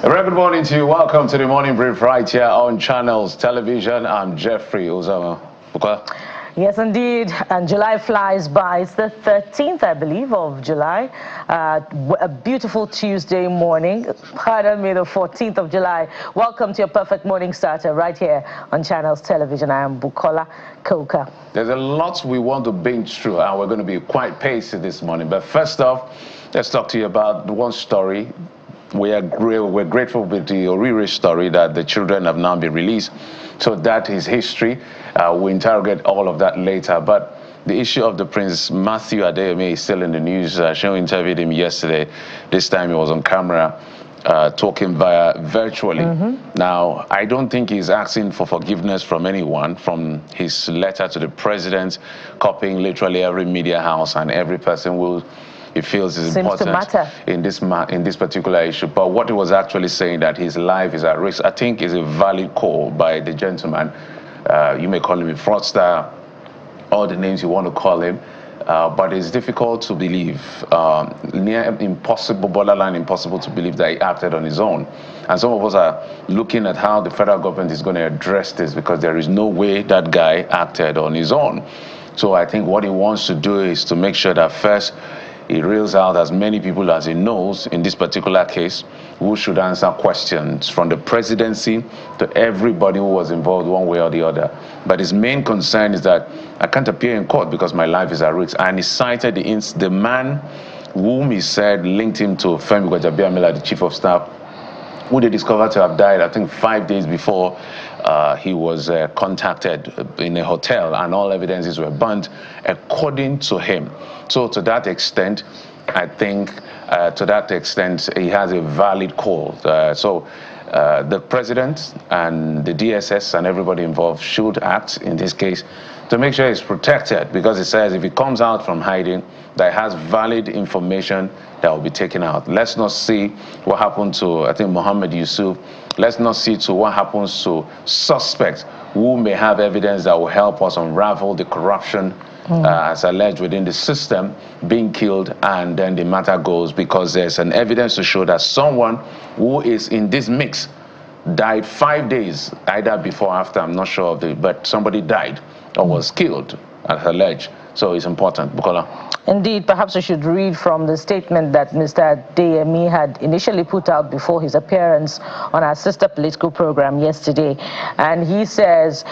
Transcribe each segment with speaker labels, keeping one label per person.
Speaker 1: A very good morning to you. Welcome to the Morning Brief right here on Channels Television. I'm Jeffrey Uzama.
Speaker 2: Yes, indeed. And July flies by. It's the 13th, I believe, of July. A beautiful Tuesday morning. Pardon me, the 14th of July. Welcome to your perfect morning starter right here on Channels Television. I am Bukola Koka.
Speaker 1: There's a lot we want to binge through, and we're going to be quite pacey this morning. But first off, let's talk to you about one story. We're grateful with the Oriire story that the children have now been released. So that is history. We'll interrogate all of that later. But the issue of the Prince Matthew Adeyemi is still in the news. She interviewed him yesterday. This time he was on camera talking virtually. Now, I don't think he's asking for forgiveness from anyone. From his letter to the president, copying literally every media house and every person will... He feels is important in this particular issue. But what he was actually saying, that his life is at risk, I think is a valid call by the gentleman. You may call him a fraudster, all the names you want to call him, but it's difficult to believe, near impossible, borderline impossible to believe that he acted on his own. And some of us are looking at how the federal government is going to address this, because there is no way that guy acted on his own. So I think what he wants to do is to make sure that first, he reels out as many people as he knows in this particular case who should answer questions, from the presidency to everybody who was involved one way or the other. But his main concern is that I can't appear in court because my life is at risk. And he cited the man whom he said linked him to Femi Gbajabiamila, the chief of staff, who they discovered to have died, I think 5 days before he was contacted in a hotel, and all evidences were burnt, according to him. So to that extent, I think, he has a valid call. The president and the DSS and everybody involved should act in this case to make sure he's protected, because it says if he comes out from hiding, that has valid information that will be taken out. Let's not see what happened to, I think, Mohammed Yusuf. Let's not see to what happens to suspects who may have evidence that will help us unravel the corruption as alleged within the system, being killed, and then the matter goes, because there's an evidence to show that someone who is in this mix died 5 days, either before or after, I'm not sure of but somebody died or was killed, as alleged. So it's important. Bukola.
Speaker 2: Indeed, perhaps we should read from the statement that Mr. Adeyemi had initially put out before his appearance on our sister political program yesterday. And he says,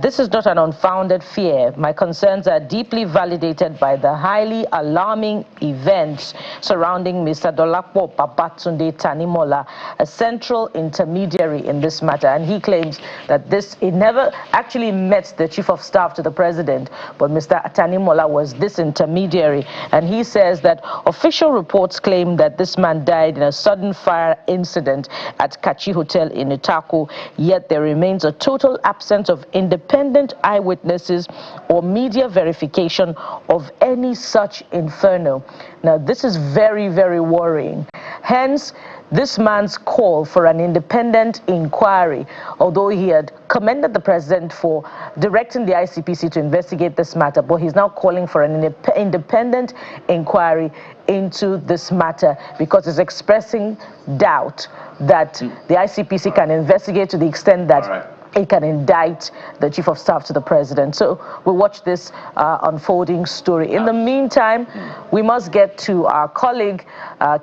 Speaker 2: this is not an unfounded fear. My concerns are deeply validated by the highly alarming events surrounding Mr. Dolapo Babatunde Tanimola, a central intermediary in this matter. And he claims that he never actually met the chief of staff to the president, but Mr. Tanimola was this intermediary. And he says that official reports claim that this man died in a sudden fire incident at Kachi Hotel in Itaku, yet there remains a total absence of independent eyewitnesses or media verification of any such inferno. Now, this is very, very worrying. Hence, this man's call for an independent inquiry, although he had commended the president for directing the ICPC to investigate this matter, but he's now calling for an independent inquiry into this matter, because it's expressing doubt that the ICPC can investigate to the extent that it can indict the chief of staff to the president. So we'll watch this unfolding story. In the meantime, we must get to our colleague,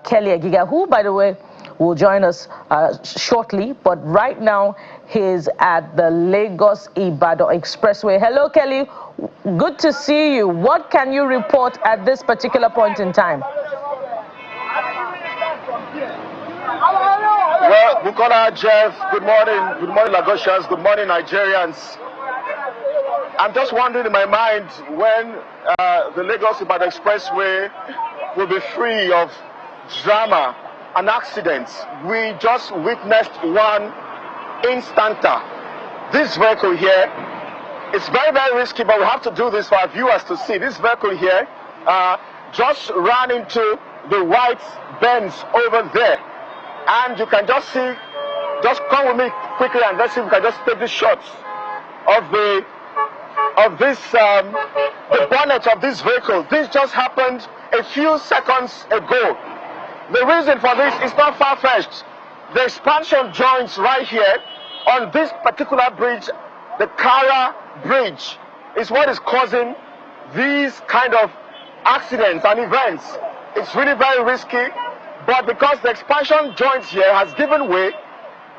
Speaker 2: Kelly Agiga, who, by the way, will join us shortly, but right now he's at the Lagos-Ibadan Expressway. Hello, Kelly. Good to see you. What can you report at this particular point in time?
Speaker 3: Well, Bukola, Jeff, good morning. Good morning, Lagosians. Good morning, Nigerians. I'm just wondering in my mind when the Lagos-Ibadan Expressway will be free of drama and accidents. We just witnessed one instanta. This vehicle here, it's very, very risky, but we have to do this for our viewers to see. This vehicle here just ran into the white Benz over there. And you can just see, just come with me quickly and let's see if we can just take the shots of the bonnet of this vehicle. This just happened a few seconds ago. The reason for this is not far-fetched. the expansion joints right here on this particular bridge, the Kara Bridge, is what is causing these kind of accidents and events. It's really very risky, but because the expansion joints here has given way,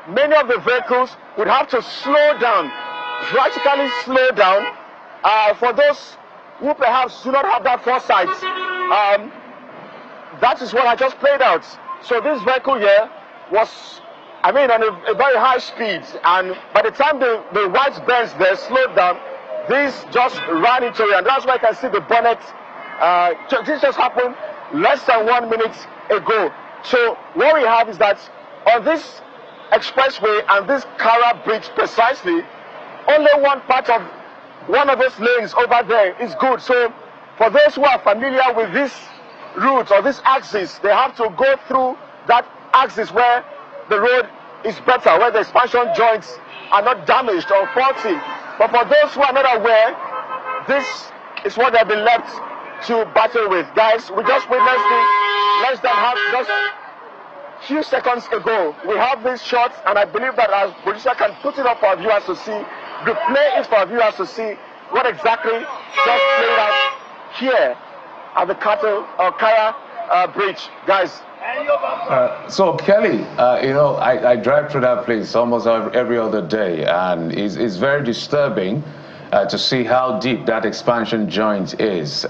Speaker 3: many of the vehicles would have to slow down, practically slow down. For those who perhaps do not have that foresight, that is what I just played out. So this vehicle here was, on a very high speed, and by the time the white Benz there slowed down, this just ran into it, and that's why I can see the bonnet. This just happened less than 1 minute ago. So what we have is that on this expressway and this Kara Bridge precisely, only one part of one of those lanes over there is good. So for those who are familiar with this route or this axis, they have to go through that axis where the road is better, where the expansion joints are not damaged or faulty. But for those who are not aware, this is what they've been left to battle with. Guys, we just witnessed this less than just few seconds ago. We have these shots, and I believe that our producer can put it up for our viewers to see, replay it for our viewers to see what exactly just played out here at the Kara Bridge. Guys.
Speaker 1: So Kelly, I drive through that place almost every other day, and it's very disturbing to see how deep that expansion joint is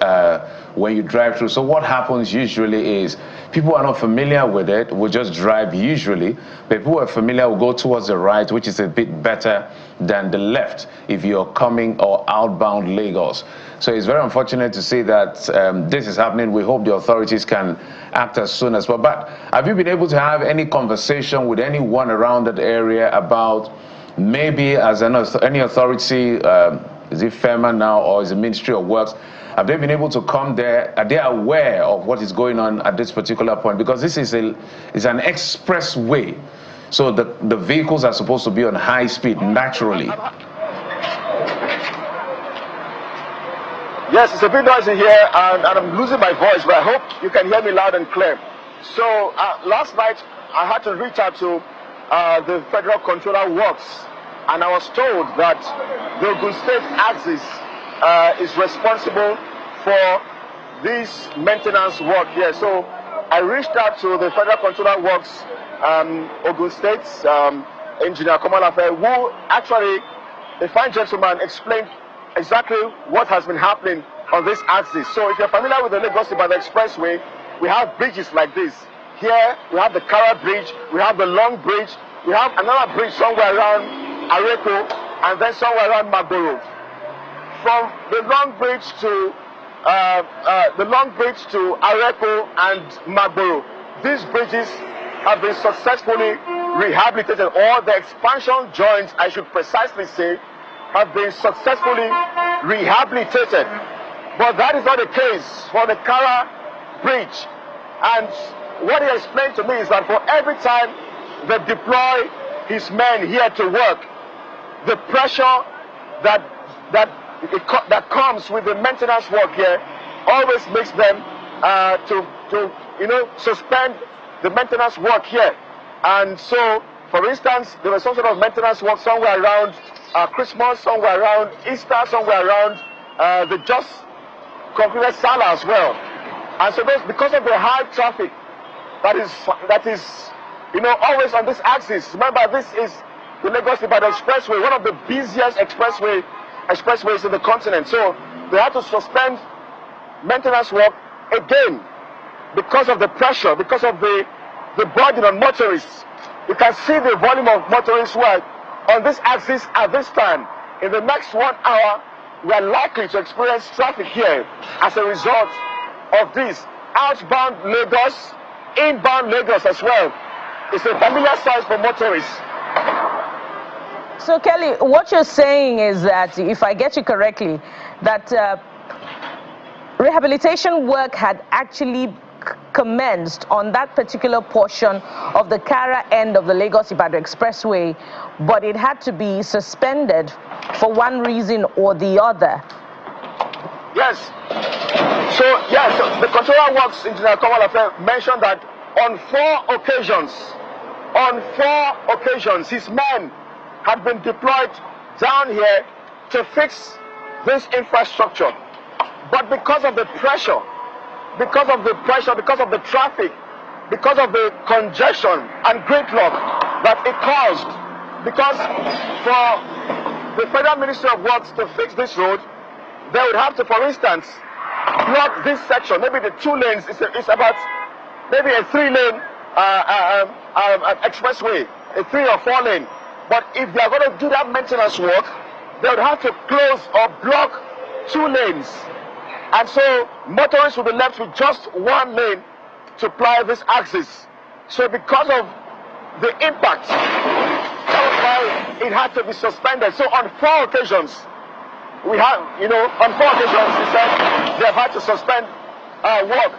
Speaker 1: when you drive through. So what happens usually is people are not familiar with it, will just drive usually, but people who are familiar will go towards the right, which is a bit better than the left if you're coming or outbound Lagos. So it's very unfortunate to see that this is happening. We hope the authorities can act as soon as well. But have you been able to have any conversation with anyone around that area about maybe as any authority, is it FEMA now or is it Ministry of Works, have they been able to come there? Are they aware of what is going on at this particular point? Because this is an expressway, so the vehicles are supposed to be on high speed naturally.
Speaker 3: Yes, it's a bit noisy here, and I'm losing my voice, but I hope you can hear me loud and clear. So last night I had to reach out to the Federal Controller Works, and I was told that the Ogun State axis is responsible for this maintenance work here. So I reached out to the Federal Controller Works, Ogun State's engineer Komalafe, who actually, a fine gentleman, explained exactly what has been happening on this axis. So if you're familiar with the Lagos-Ibadan Expressway, we have bridges like this. Here we have the Kara Bridge, we have the Long Bridge, we have another bridge somewhere around Areko, and then somewhere around Magboro. From the Long Bridge to Areko and Magboro, these bridges have been successfully rehabilitated, or the expansion joints, I should precisely say, have been successfully rehabilitated. But that is not the case for the Kara Bridge. And what he explained to me is that for every time they deploy his men here to work, the pressure that comes with the maintenance work here always makes them to suspend the maintenance work here. And so, for instance, there was some sort of maintenance work somewhere around Christmas, somewhere around Easter, somewhere around the just completed Salah as well. And so because of the high traffic that is always on this axis. Remember, this is the Lagos-Ibadan Expressway, one of the busiest expressways in the continent. So they had to suspend maintenance work again because of the pressure, because of the burden on motorists. You can see the volume of motorists who are on this axis at this time. In the next 1 hour, we are likely to experience traffic here as a result of this. Outbound Lagos, inbound Lagos as well. It's a familiar sight for motorists.
Speaker 2: So Kelly, what you're saying is that, if I get you correctly, that rehabilitation work had actually commenced on that particular portion of the Kara end of the Lagos-Ibadan Expressway, but it had to be suspended for one reason or the other.
Speaker 3: Yes. So the Controller Works Engineer Komalafe mentioned that on 4 occasions On 4 occasions, his men had been deployed down here to fix this infrastructure. But because of the pressure, because of the traffic, because of the congestion and gridlock that it caused, because for the Federal Ministry of Works to fix this road, they would have to, for instance, block this section. Maybe the 2 lanes, it's about maybe a 3-lane expressway, a 3 or 4 lane. But if they are going to do that maintenance work, they would have to close or block 2 lanes. And so motorists will be left with just 1 lane to ply this axis. So because of the impact, that was why it had to be suspended. So on 4 occasions, we have, on 4 occasions, he said they have had to suspend work.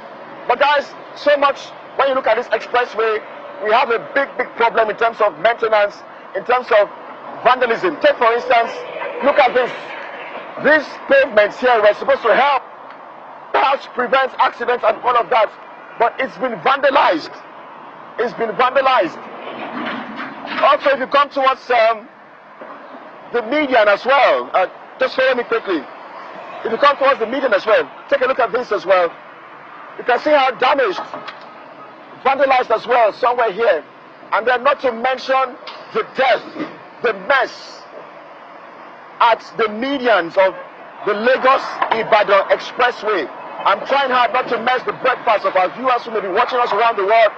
Speaker 3: But guys, so much, when you look at this expressway, we have a big problem in terms of maintenance, in terms of vandalism. Take, for instance, look at this. These pavements here were supposed to help perhaps prevent accidents and all of that, but it's been vandalized. It's been vandalized. Also, if you come towards the median as well, just follow me quickly. If you come towards the median as well, take a look at this as well. You can see how damaged, vandalized as well, somewhere here. And then not to mention the death, the mess at the medians of the Lagos-Ibadan Expressway. I'm trying hard not to mess the breakfast of our viewers who may be watching us around the world,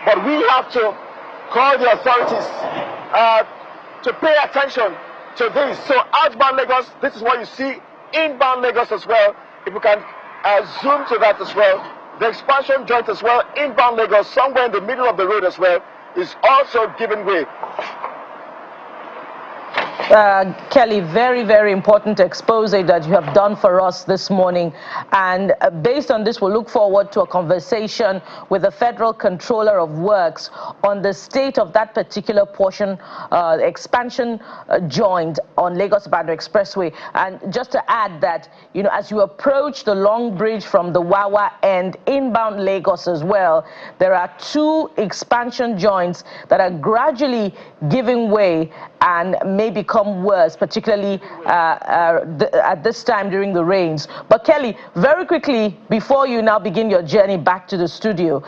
Speaker 3: but we have to call the authorities to pay attention to this. So outbound Lagos, this is what you see. Inbound Lagos as well, if we can zoom to that as well. The expansion joint as well, inbound Lagos, somewhere in the middle of the road as well, is also giving way.
Speaker 2: Kelly, very important expose that you have done for us this morning. And based on this, we'll look forward to a conversation with the Federal Controller of Works on the state of that particular portion, expansion joint on Lagos-Ibadan Expressway. And just to add that, as you approach the Long Bridge from the Wawa and inbound Lagos as well, there are 2 expansion joints that are gradually giving way and may become worse, particularly at this time during the rains. But Kelly, very quickly, before you now begin your journey back to the studio,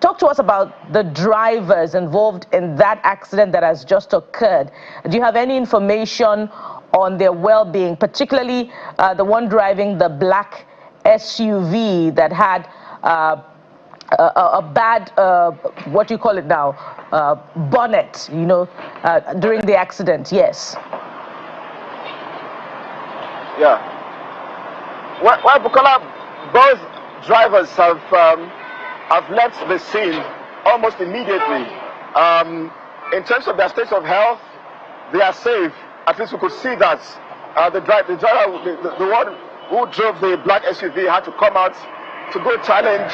Speaker 2: talk to us about the drivers involved in that accident that has just occurred. Do you have any information on their well-being, particularly the one driving the black SUV that had a bad, what do you call it now, bonnet, during the accident? Yes.
Speaker 3: Yeah. Well, Bukola, both drivers have left the scene almost immediately. In terms of their state of health, they are safe. At least we could see that the driver, the one who drove the black SUV, had to come out to go challenge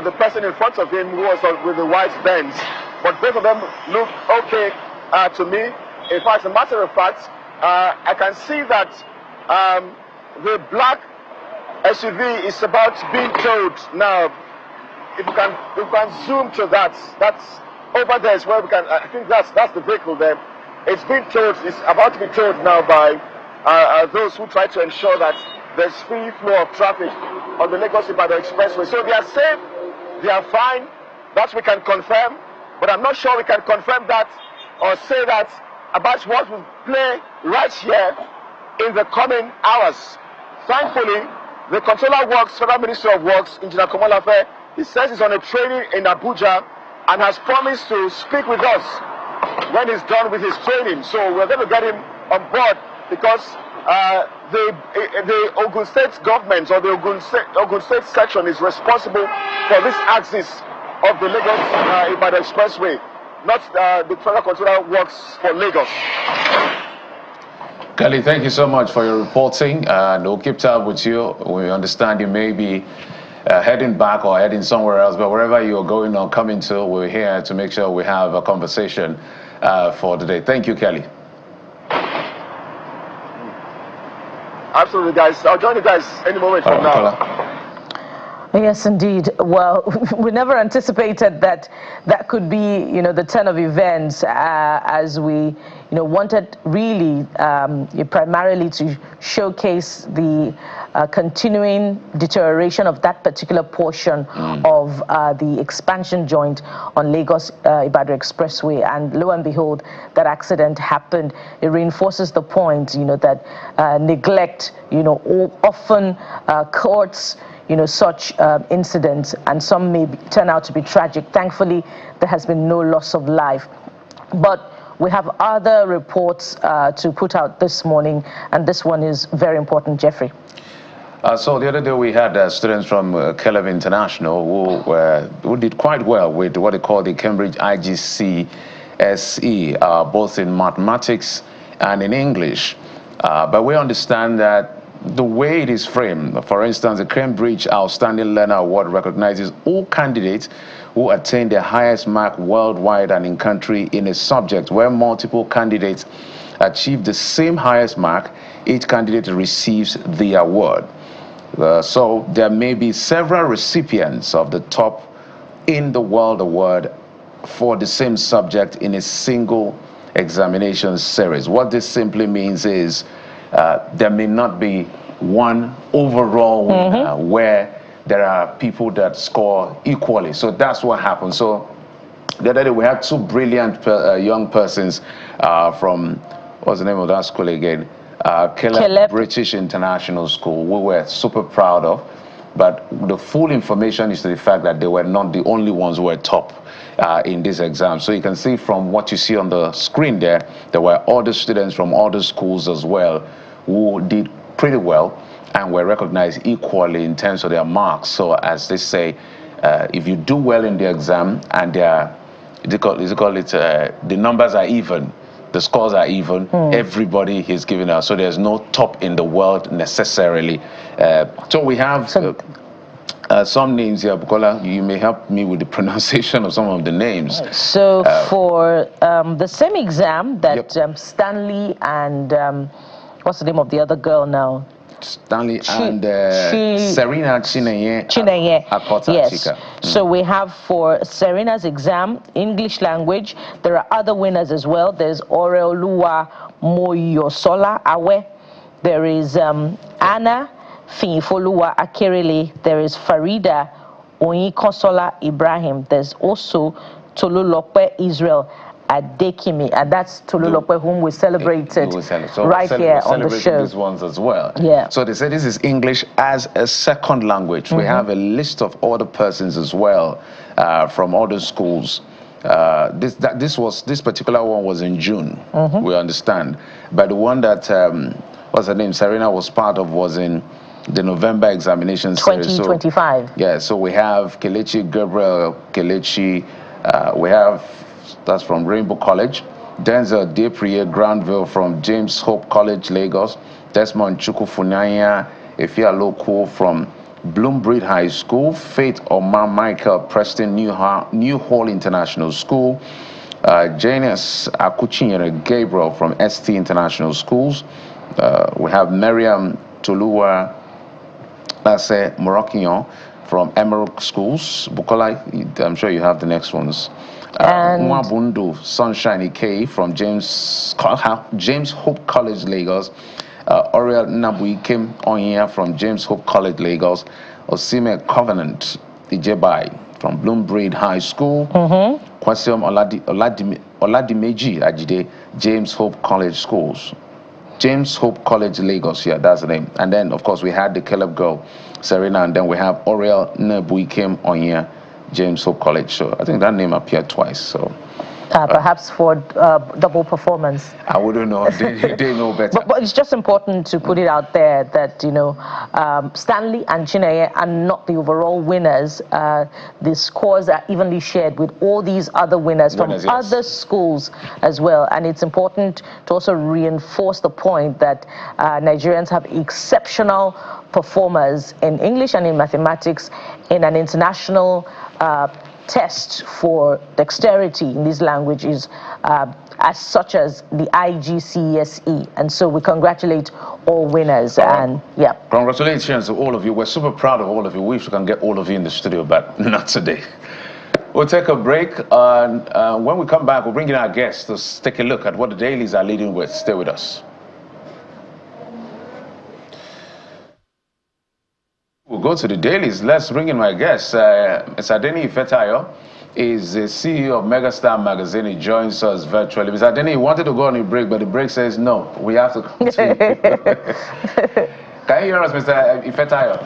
Speaker 3: the person in front of him who was with the white Benz. But both of them look okay to me. In fact, as a matter of fact, I can see that the black SUV is about being towed now. If you can zoom to that, that's over there is where we can. I think that's the vehicle there. It's being towed. It's about to be towed now by those who try to ensure that there's free flow of traffic on the Lagos-Ibadan Expressway. So they are safe, they are fine. That we can confirm. But I'm not sure we can confirm that or say that about what will play right here in the coming hours. Thankfully, the Controller of Works, Federal Ministry of Works, Engineer Komolafe, he says he's on a training in Abuja and has promised to speak with us when he's done with his training. So we're going to get him on board because the Ogun State government or the Ogun State section is responsible for this axis of the Lagos-Ibadan Expressway, not the Federal Controller Works for Lagos.
Speaker 1: Kelly, thank you so much for your reporting, and we'll keep tab with you. We understand you may be heading back or heading somewhere else, but wherever you're going or coming to, we're here to make sure we have a conversation for today. Thank you, Kelly.
Speaker 3: Absolutely, guys. I'll join you guys any moment from now.
Speaker 2: Yes, indeed. Well, we never anticipated that that could be, the turn of events, as we, wanted really primarily to showcase the continuing deterioration of that particular portion of the expansion joint on Lagos-Ibadan Expressway. And lo and behold, that accident happened. It reinforces the point, that neglect, often courts such incidents, and some may turn out to be tragic. Thankfully, there has been no loss of life. But we have other reports to put out this morning, and this one is very important, Jeffrey.
Speaker 1: So the other day we had students from Caleb International who did quite well with what they call the Cambridge IGCSE, both in mathematics and in English. But we understand that the way it is framed, for instance, the Cambridge Outstanding Learner Award recognizes all candidates who attain the highest mark worldwide and in country in a subject where multiple candidates achieve the same highest mark. Each candidate receives the award. So there may be several recipients of the top in the world award for the same subject in a single examination series. What this simply means is there may not be one overall winner where there are people that score equally. So that's what happened. So the other day we had two brilliant young persons from, what's the name of that school again? Caleb British International School. We were super proud of. But the full information is to the fact that they were not the only ones who were top in this exam. So you can see from what you see on the screen there were other students from other schools as well who did pretty well and were recognized equally in terms of their marks. So as they say, if you do well in the exam and the numbers are even, the scores are even, everybody is giving out. So there's no top in the world necessarily. So we have some names here. Bukola, you may help me with the pronunciation of some of the names.
Speaker 2: So for the same exam that Stanley and what's the name of the other girl now?
Speaker 1: Stanley and Serena Chineye.
Speaker 2: Yes. So we have for Serena's exam, English language, there are other winners as well. There's Oreoluwa Moyosola Awe. There is Anna Finfoluwa Akerele. There is Farida Oyinkansola Ibrahim. There's also Tolulope Israel Adekimi, and that's Tolulope, whom we celebrated here on the show.
Speaker 1: These ones as well.
Speaker 2: Yeah.
Speaker 1: So they say this is English as a second language. We have a list of other persons as well from other schools. This particular one was in June. We understand, but the one that what's her name? Serena was part of was in the November examination series.
Speaker 2: 2025.
Speaker 1: So, yeah. So we have Kelechi Gabriel Kelechi. We have. That's from Rainbow College. Denzel Deprier Granville from James Hope College, Lagos. Desmond Chukwufunanya Efialoko from Bloombridge High School. Faith Omar Michael Preston New Hall International School. Janus Akuchinyere Gabriel from ST International Schools. We have Miriam Toluwa Ase Moroccan from Emerald Schools. Bukola, I'm sure you have the next ones. Mwabundu Sunshine Ike from James Hope College, Lagos. Oriire Nabuikem Onyia from James Hope College, Lagos. Osime Covenant Ijebai from Bloombridge High School. Kwasiom Oladimeji Ajide, James Hope College Schools. James Hope College, Lagos, yeah, that's the name. And then, of course, we had the Caleb girl, Serena, and then we have Oriire Nabuikem Onyia, James Hope College. So I think that name appeared twice. So
Speaker 2: perhaps for double performance.
Speaker 1: I wouldn't know. They know better.
Speaker 2: But it's just important to put it out there that Stanley and Chineye are not the overall winners. The scores are evenly shared with all these other winners from other schools as well. And it's important to also reinforce the point that Nigerians have exceptional performers in English and in mathematics in an international test for dexterity in these languages as such as the IGCSE. And so we congratulate all winners. And yeah.
Speaker 1: Congratulations to all of you. We're super proud of all of you. We wish we can get all of you in the studio, but not today. We'll take a break, and when we come back, we'll bring in our guests to take a look at what the dailies are leading with. Stay with us. We'll go to the dailies. Let's bring in my guest. Mr. Adeni Ifetayo is the CEO of Megastar Magazine. He joins us virtually. Mr. Adeni, he wanted to go on a break, but the break says no. We have to continue. Can you hear us, Mr. Ifetayo?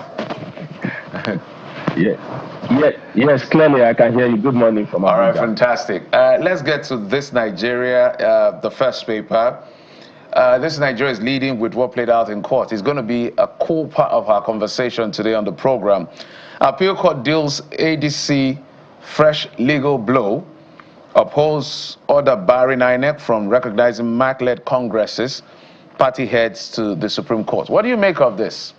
Speaker 4: Yes, clearly I can hear you. Good morning from Abuja.
Speaker 1: All right, fantastic. Let's get to this Nigeria, the first paper. This Nigeria is leading with what played out in court. It's going to be a core part of our conversation today on the program. Appeal Court deals ADC fresh legal blow, upholds order barring INEC from recognizing MAC-led congresses, party heads to the Supreme Court. What do you make of this?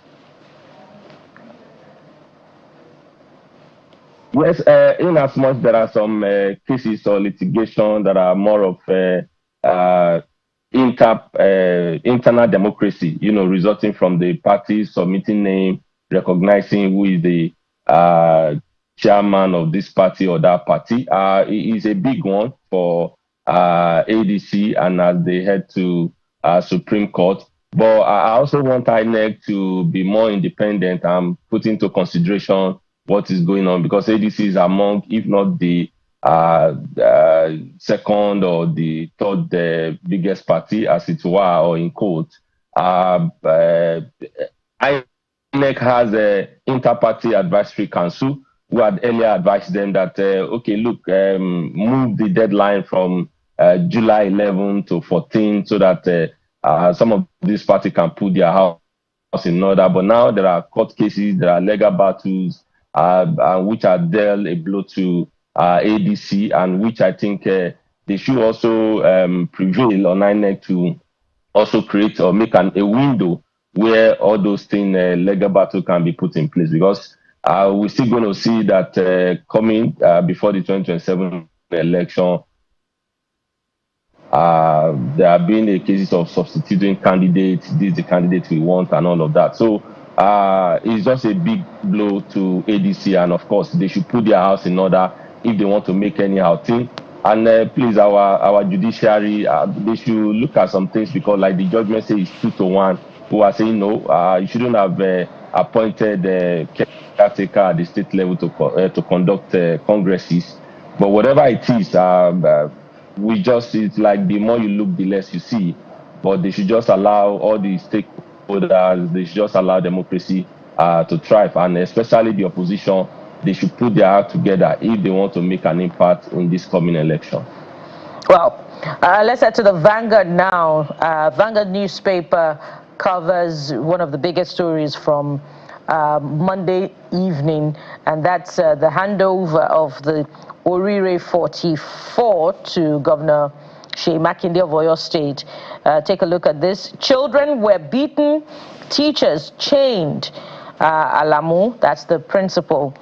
Speaker 4: Yes, in as much there are some cases or litigation that are more of internal democracy, resulting from the parties submitting name, recognizing who is the chairman of this party or that party. It is a big one for ADC and as they head to Supreme Court. But I also want INEC to be more independent and put into consideration what is going on, because ADC is among, if not the second or the third biggest party, as it were, or in quote. INEC has an inter-party advisory council who had earlier advised them that, okay, look, move the deadline from July 11 to 14 so that some of these parties can put their house in order. But now there are court cases, there are legal battles, which are dealt a blow to ADC, and which I think they should also prevail on INEC to also create or make a window where all those things, legal battle can be put in place, because we're still going to see that coming before the 2027 election, there have been a cases of substituting candidates, this is the candidate we want and all of that. So it's just a big blow to ADC, and of course they should put their house in order if they want to make any outing. And please, our judiciary, they should look at some things, because like the judgment says it's 2-1, who are saying no, you shouldn't have appointed caretaker at the state level to conduct congresses. But whatever it is, it's like the more you look, the less you see. But they should just allow all the stakeholders, they should just allow democracy to thrive, and especially the opposition, they should put their act together if they want to make an impact in this coming election.
Speaker 2: Well, let's head to the Vanguard now. Vanguard newspaper covers one of the biggest stories from Monday evening, and that's the handover of the Oriire 44 to Governor Seyi Makinde of Oyo State. Take a look at this. Children were beaten, teachers chained. Alamu, that's the principal.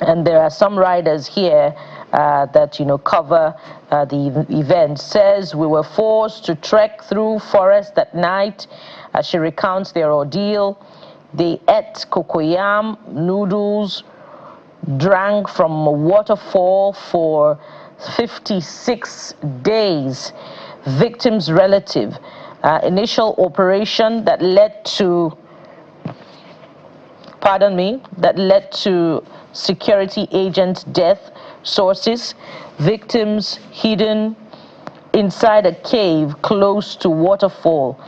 Speaker 2: And there are some riders here that, cover the event. Says we were forced to trek through forest at night. She recounts their ordeal. They ate cocoyam, noodles, drank from a waterfall for 56 days. Victim's relative. Initial operation that led to, security agent death. Sources, victims hidden inside a cave close to waterfall.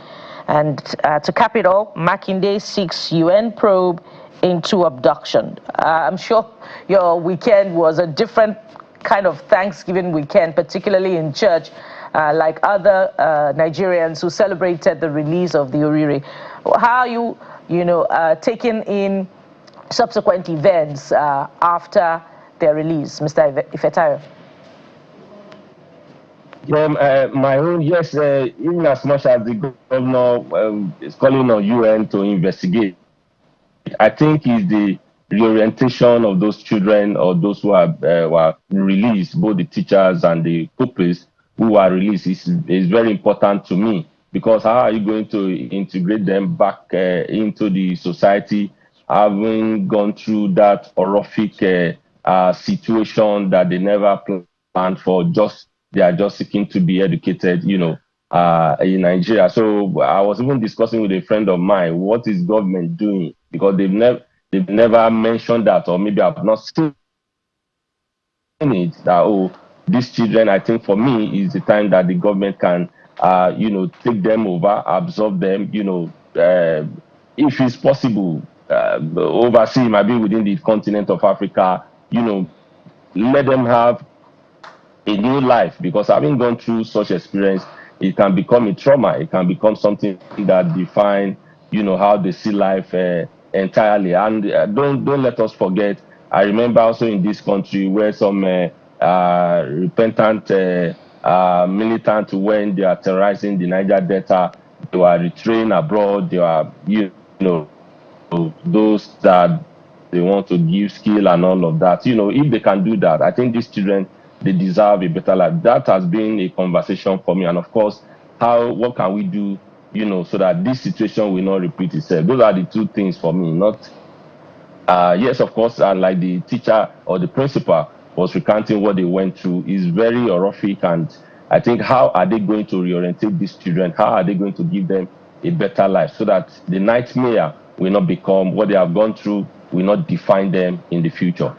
Speaker 2: And to cap it all, Makinde seeks UN probe into abduction. I'm sure your weekend was a different kind of Thanksgiving weekend, particularly in church, like other Nigerians who celebrated the release of the Oriire. How are you, taking in subsequent events after their release, Mr. Ifetayo?
Speaker 4: My own, yes, even as much as the governor is calling on UN to investigate, I think is the reorientation of those children or those who were released, both the teachers and the pupils, who are released is very important to me, because how are you going to integrate them back into the society, having gone through that horrific situation that they never planned for? They are just seeking to be educated, in Nigeria. So I was even discussing with a friend of mine, what is government doing? Because they've never mentioned that, or maybe I've not seen it, that these children, I think for me, is the time that the government can take them over, absorb them, if it's possible, oversee, maybe within the continent of Africa, let them have a new life, because having gone through such experience, it can become a trauma. It can become something that define, how they see life entirely. And don't let us forget. I remember also in this country where some repentant militants, when they are terrorizing the Niger Delta, they were retrained abroad. They are, those that they want to give skill and all of that. If they can do that, I think these children, they deserve a better life. That has been a conversation for me. And of course, what can we do, so that this situation will not repeat itself? Those are the two things for me. Not, yes, of course, and like the teacher or the principal was recounting what they went through is very horrific. And I think, how are they going to reorientate these children? How are they going to give them a better life, so that the nightmare will not become what they have gone through, will not define them in the future?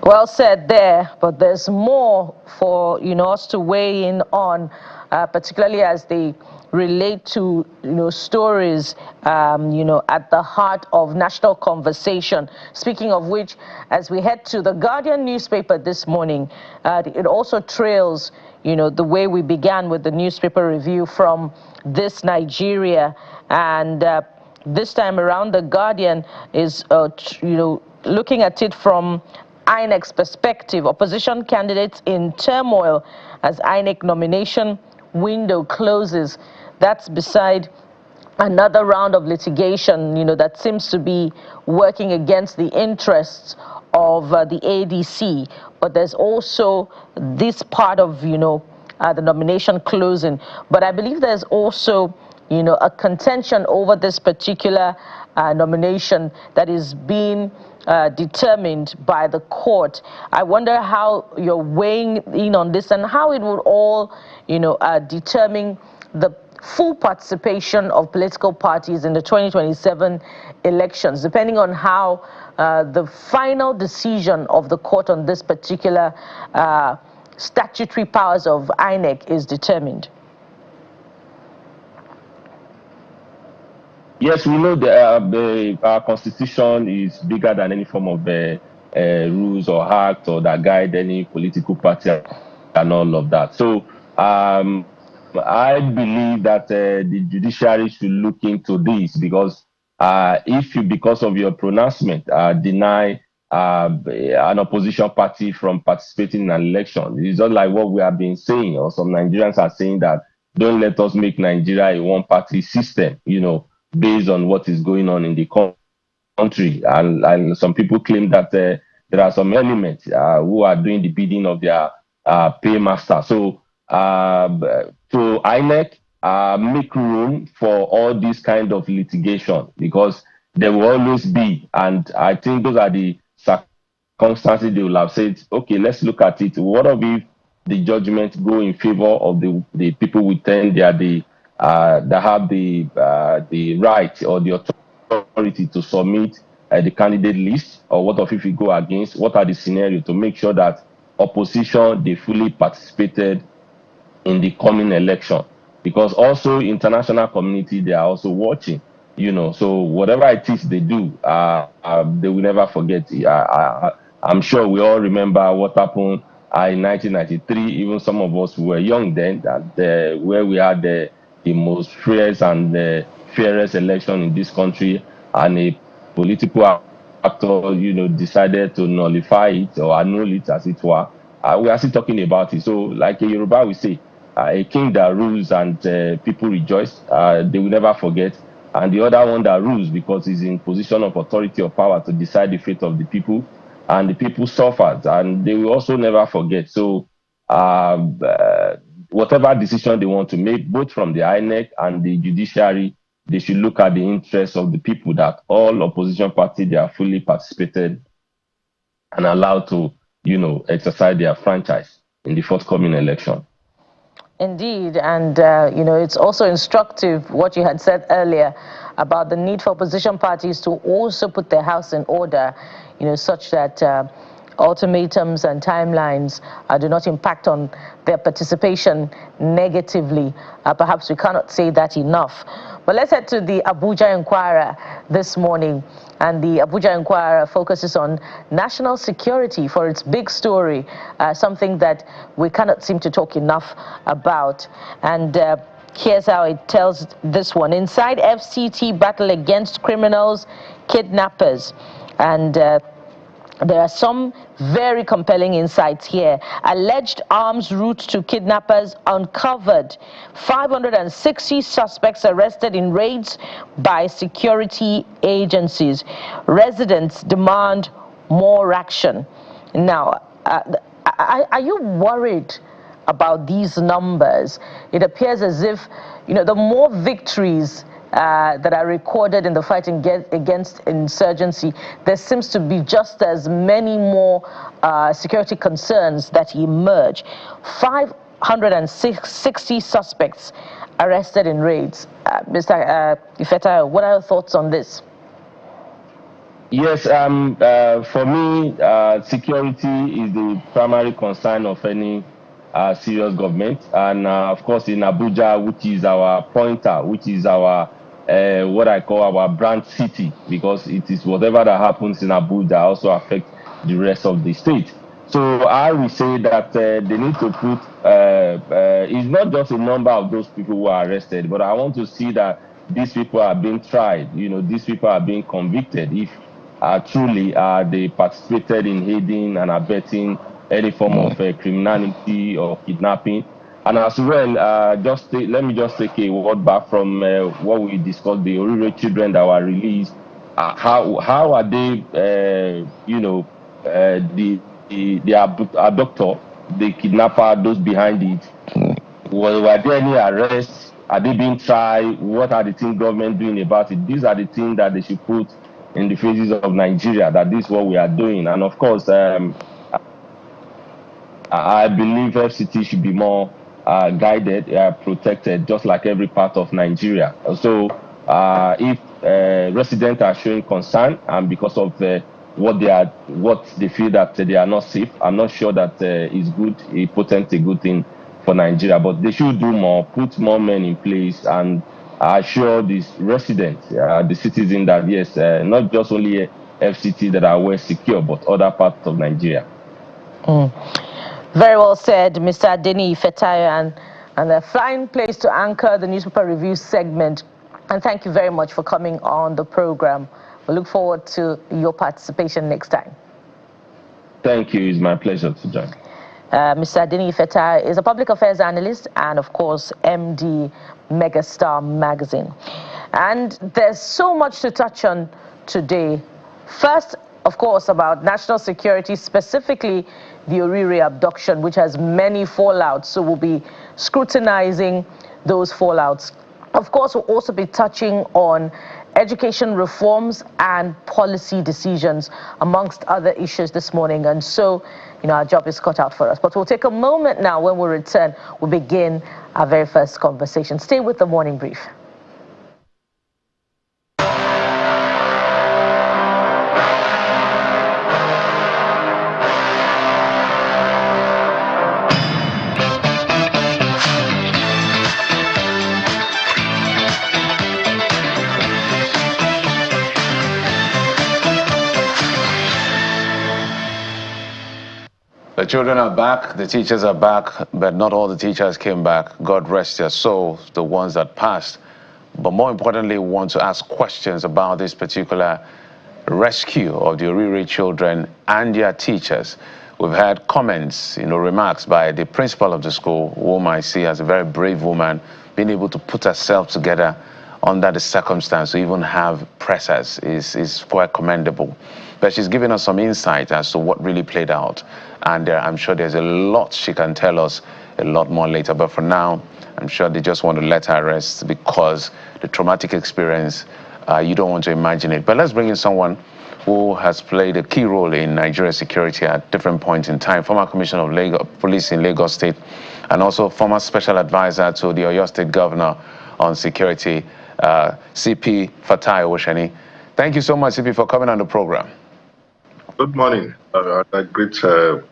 Speaker 2: Well said there, but there's more for us to weigh in on, particularly as they relate to stories at the heart of national conversation. Speaking of which, as we head to the Guardian newspaper this morning, it also trails the way we began with the newspaper review from this Nigeria, and this time around the Guardian is looking at it from INEC's perspective. Opposition candidates in turmoil as INEC nomination window closes. That's beside another round of litigation, that seems to be working against the interests of the ADC. But there's also this part of, the nomination closing. But I believe there's also, a contention over this particular nomination that is being determined by the court. I wonder how you're weighing in on this, and how it would all, determine the full participation of political parties in the 2027 elections, depending on how the final decision of the court on this particular statutory powers of INEC is determined.
Speaker 4: Yes, we know that our constitution is bigger than any form of rules or act or that guide any political party and all of that. So I believe that the judiciary should look into this, because if you, because of your pronouncement, deny an opposition party from participating in an election, it's not like what we have been saying, or some Nigerians are saying, that don't let us make Nigeria a one-party system, based on what is going on in the country. And some people claim that there are some elements who are doing the bidding of their paymaster. So INEC make room for all this kind of litigation, because there will always be. And I think those are the circumstances they will have said, okay, let's look at it. What if the judgment go in favor of the people we think they are that have the right or the authority to submit the candidate list? Or what if we go against? What are the scenarios to make sure that opposition, they fully participated in the coming election? Because also international community, they are also watching, so whatever it is they do, they will never forget. I'm sure we all remember what happened in 1993. Even some of us who were young then, that where we had the most fairest and fairest election in this country, and a political actor, decided to nullify it or annul it, as it were. We are still talking about it. So, like a Yoruba we say, a king that rules and people rejoice, they will never forget. And the other one that rules because he's in position of authority or power to decide the fate of the people, and the people suffered, and they will also never forget. So whatever decision they want to make, both from the INEC and the judiciary, they should look at the interests of the people, that all opposition parties, they are fully participated and allowed to, exercise their franchise in the forthcoming election.
Speaker 2: Indeed, and it's also instructive what you had said earlier about the need for opposition parties to also put their house in order, such that ultimatums and timelines do not impact on their participation negatively. Perhaps we cannot say that enough. But let's head to the Abuja Inquirer this morning. And the Abuja Inquirer focuses on national security for its big story, something that we cannot seem to talk enough about. And here's how it tells this one. Inside FCT battle against criminals, kidnappers. And there are some very compelling insights here. Alleged arms route to kidnappers uncovered. 560 suspects arrested in raids by security agencies. Residents demand more action. Now, are you worried about these numbers? It appears as if, the more victories that are recorded in the fight against insurgency, there seems to be just as many more security concerns that emerge. 560 suspects arrested in raids. Mr. Ifeta, what are your thoughts on this?
Speaker 4: Yes, for me, security is the primary concern of any serious government. And of course, in Abuja, which is our pointer, which is our what I call our brand city, because it is whatever that happens in Abuja also affects the rest of the state. So I will say that they need to put, it's not just a number of those people who are arrested, but I want to see that these people are being tried, these people are being convicted if truly they participated in aiding and abetting any form of criminality or kidnapping. And as well, let me just take a word back from what we discussed, the Oriire children that were released. How are they, the abductor, the kidnapper, those behind it? Were there any arrests? Are they being tried? What are the things government doing about it? These are the things that they should put in the faces of Nigeria, that this is what we are doing. And of course, I believe FCT should be more guided, protected, just like every part of Nigeria. So if residents are showing concern and because of what they feel that they are not safe, I'm not sure that is good, a good thing for Nigeria. But they should do more, put more men in place, and assure these residents, the citizens, that yes, not just only FCT that are well secure, but other parts of Nigeria.
Speaker 2: Very well said, Mr. Adeni Ifetayo, and a fine place to anchor the newspaper review segment. And thank you very much for coming on the program. We look forward to your participation next time.
Speaker 4: Thank you. It's my pleasure to join.
Speaker 2: Mr. Adeni Ifetayo is a public affairs analyst and, of course, MD Megastar Magazine. And there's so much to touch on today. First, of course, about national security, specifically the Oriire abduction, which has many fallouts. So we'll be scrutinizing those fallouts. Of course, we'll also be touching on education reforms and policy decisions, amongst other issues this morning. And so, our job is cut out for us. But we'll take a moment now. When we return, we'll begin our very first conversation. Stay with the Morning Brief.
Speaker 1: The children are back, the teachers are back, but not all the teachers came back. God rest their souls, the ones that passed. But more importantly, we want to ask questions about this particular rescue of the Oriire children and their teachers. We've had comments, remarks by the principal of the school, whom I see as a very brave woman, being able to put herself together under the circumstance to even have pressers is quite commendable. but she's given us some insight as to what really played out. And I'm sure there's a lot she can tell us a lot more later. But for now, I'm sure they just want to let her rest because the traumatic experience, you don't want to imagine it. But let's bring in someone who has played a key role in Nigeria's security at different points in time, former Commissioner of Police in Lagos State, and also former Special Advisor to the Oyo State Governor on Security, CP Fatai Osheni. Thank you so much, CP, for coming on the program.
Speaker 5: Good morning. Great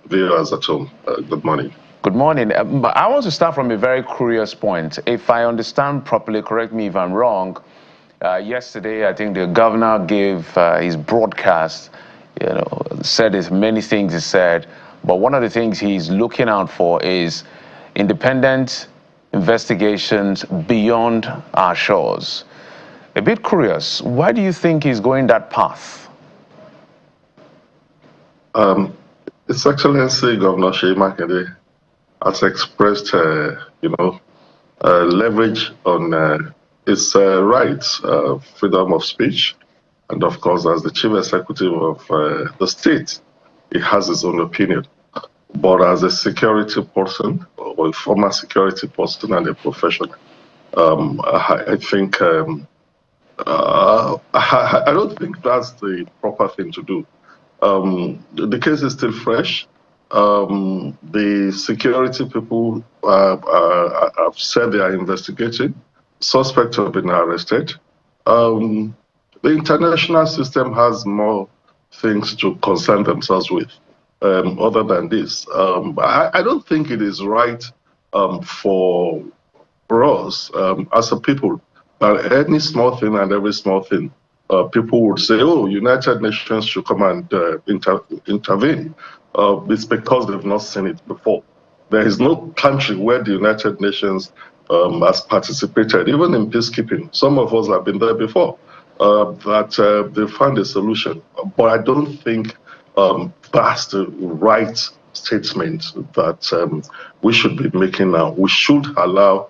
Speaker 5: viewers at home. Good morning.
Speaker 1: Good morning. But I want to start from a very curious point. If I understand properly, correct me if I'm wrong, yesterday I think the governor gave his broadcast, said as many things he said, but one of the things he's looking out for is independent investigations beyond our shores. A bit curious, why do you think he's going that path?
Speaker 5: His Excellency Governor Seyi Makinde has expressed, leverage on his rights, freedom of speech, and of course, as the chief executive of the state, he has his own opinion. But as a security person, or a former security person and a professional, I think I don't think that's the proper thing to do. The case is still fresh. The security people have said they are investigating. Suspects have been arrested. The international system has more things to concern themselves with other than this. I don't think it is right for us as a people. Any small thing and every small thing, people would say, oh, United Nations should come and intervene. It's because they've not seen it before. There is no country where the United Nations has participated, even in peacekeeping. Some of us have been there before, that they found a solution. But I don't think that's the right statement that we should be making now. We should allow,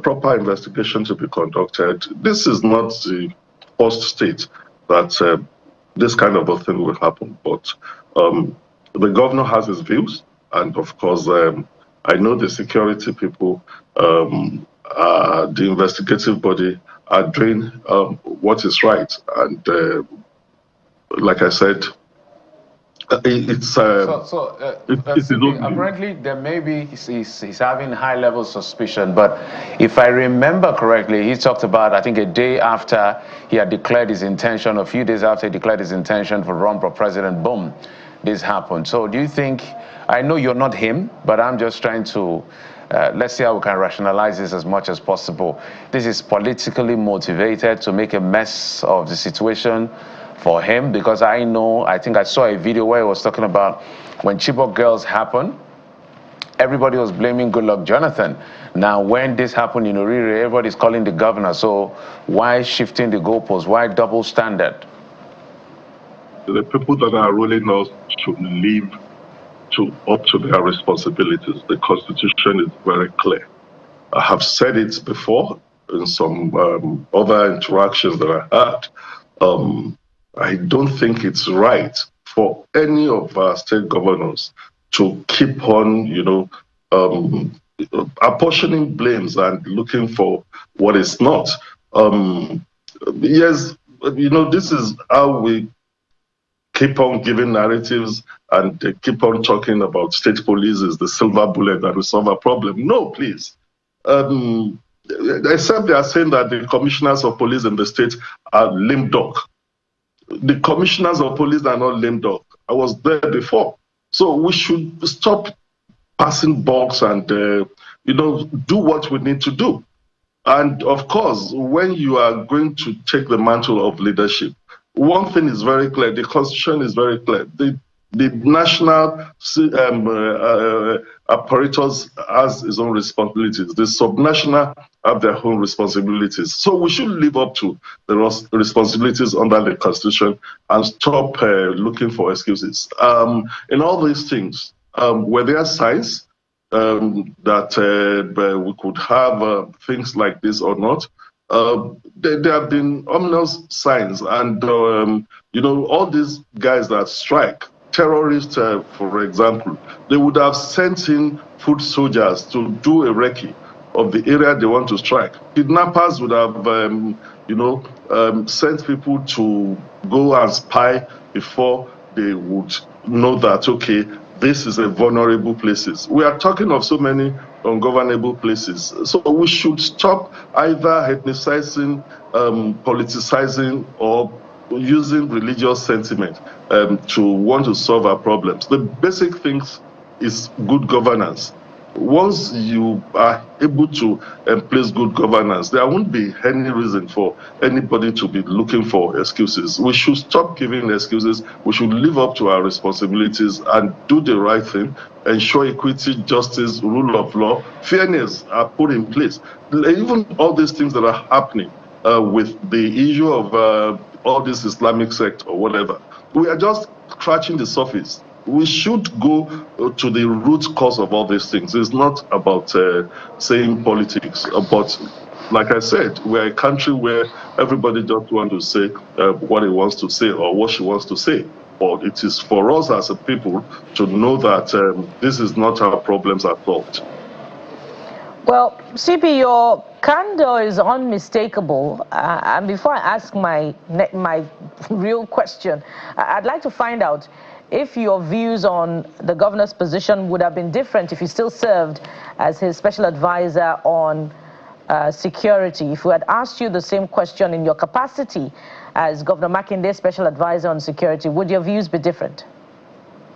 Speaker 5: proper investigation to be conducted. This is not the first state that this kind of a thing will happen, but the governor has his views, and of course, I know the security people, the investigative body are doing what is right, and like I said,
Speaker 1: apparently there may be he's having high level suspicion, but if I remember correctly, he talked about, I think, a day after he had declared his intention, a few days after he declared his intention for run for president, boom, this happened. So do you think, I know you're not him, but I'm just trying to let's see how we can rationalize this as much as possible. This is politically motivated to make a mess of the situation for him, because I think I saw a video where he was talking about when Chibok girls happened, everybody was blaming Goodluck Jonathan. Now, when this happened in Oriire, everybody's calling the governor. So why shifting the goalposts? Why double standard?
Speaker 5: The people that are ruling us should live up to their responsibilities. The Constitution is very clear. I have said it before in some other interactions that I had. I don't think it's right for any of our state governors to keep on, apportioning blames and looking for what is not. Yes, this is how we keep on giving narratives and keep on talking about state police is the silver bullet that will solve a problem. No, please. Except they are saying that the commissioners of police in the state are lame dog. The commissioners of police are not lame dog. I was there before. So we should stop passing bugs and, do what we need to do. And of course, when you are going to take the mantle of leadership, one thing is very clear. The Constitution is very clear. The national apparatus has its own responsibilities. The subnational have their own responsibilities. So we should live up to the responsibilities under the Constitution and stop looking for excuses. In all these things, were there signs that we could have things like this or not? There have been ominous signs, and You know, all these guys that strike, terrorists, for example, they would have sent in foot soldiers to do a recce of the area they want to strike. Kidnappers would have, sent people to go and spy before they would know that, okay, this is a vulnerable places. We are talking of so many ungovernable places. So we should stop either ethnicizing, politicizing, or using religious sentiment to want to solve our problems. The basic things is good governance. Once you are able to place good governance, there won't be any reason for anybody to be looking for excuses. We should stop giving excuses. We should live up to our responsibilities and do the right thing, ensure equity, justice, rule of law, fairness are put in place. Even all these things that are happening with the issue of all this Islamic sect or whatever, we are just scratching the surface. We should go to the root cause of all these things. It's not about saying politics, but like I said, we're a country where everybody just wants to say what he wants to say or what she wants to say. But it is for us as a people to know that this is not our problems at all.
Speaker 2: Well, CP, your candor is unmistakable. And before I ask my real question, I'd like to find out if your views on the governor's position would have been different if he still served as his special advisor on security. If we had asked you the same question in your capacity as Governor Makinde's special advisor on security, would your views be different?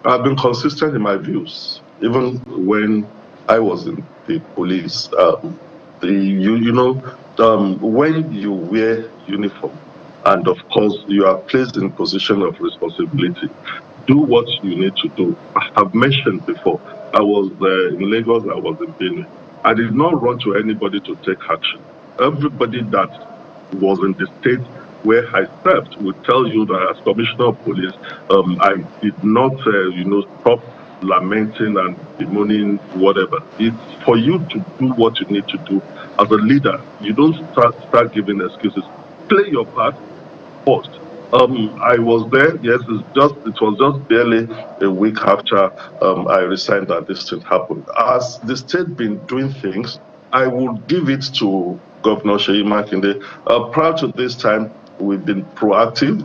Speaker 5: I've been consistent in my views, even when I was in the police. When you wear uniform, and of course you are placed in position of responsibility, do what you need to do. I have mentioned before, I was in Lagos, I was in Benin. I did not run to anybody to take action. Everybody that was in the state where I served would tell you that as Commissioner of Police, I did not, stop lamenting and bemoaning whatever. It's for you to do what you need to do. As a leader, you don't start giving excuses. Play your part first. I was there. Yes, it was just barely a week after I resigned that this thing happened. As the state been doing things, I would give it to Governor Seyi Makinde. Prior to this time, we've been proactive.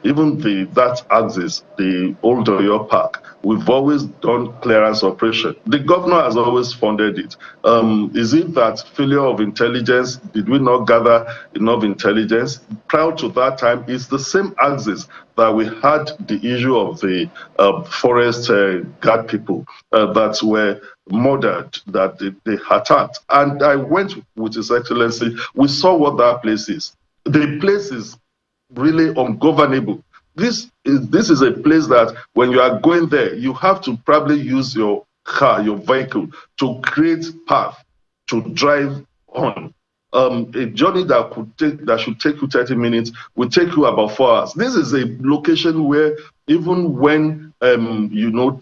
Speaker 5: Even that axis, the old Oriire Park, we've always done clearance operation. The governor has always funded it. Is it that failure of intelligence? Did we not gather enough intelligence? Prior to that time, it's the same axis that we had the issue of the forest guard people that were murdered, that they attacked. And I went with His Excellency. We saw what that place is. The place is really ungovernable. This is a place that when you are going there, you have to probably use your car, your vehicle, to create path to drive on. A journey that should take you 30 minutes will take you about 4 hours. This is a location where even when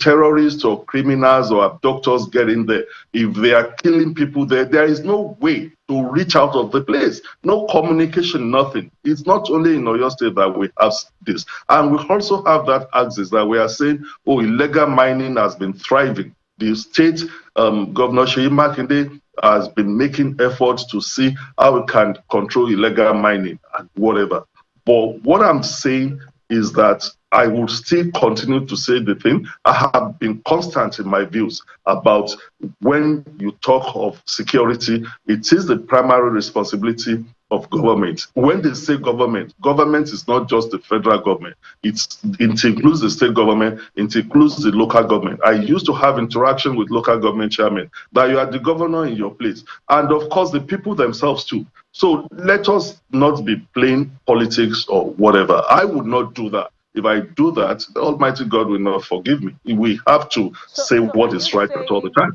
Speaker 5: terrorists or criminals or abductors get in there, if they are killing people there is no way to reach out of the place. No communication, nothing. It's not only in Oyo State that we have this. And we also have that axis that we are saying, illegal mining has been thriving. The state, Governor Seyi Makinde, has been making efforts to see how we can control illegal mining and whatever. But what I'm saying is that I will still continue to say the thing. I have been constant in my views about when you talk of security, it is the primary responsibility of government. When they say government is not just the federal government. It includes the state government, it includes the local government. I used to have interaction with local government chairmen that you are the governor in your place. And of course, the people themselves too. So let us not be playing politics or whatever. I would not do that. If I do that, the Almighty God will not forgive me. We have to say what is right at all the time.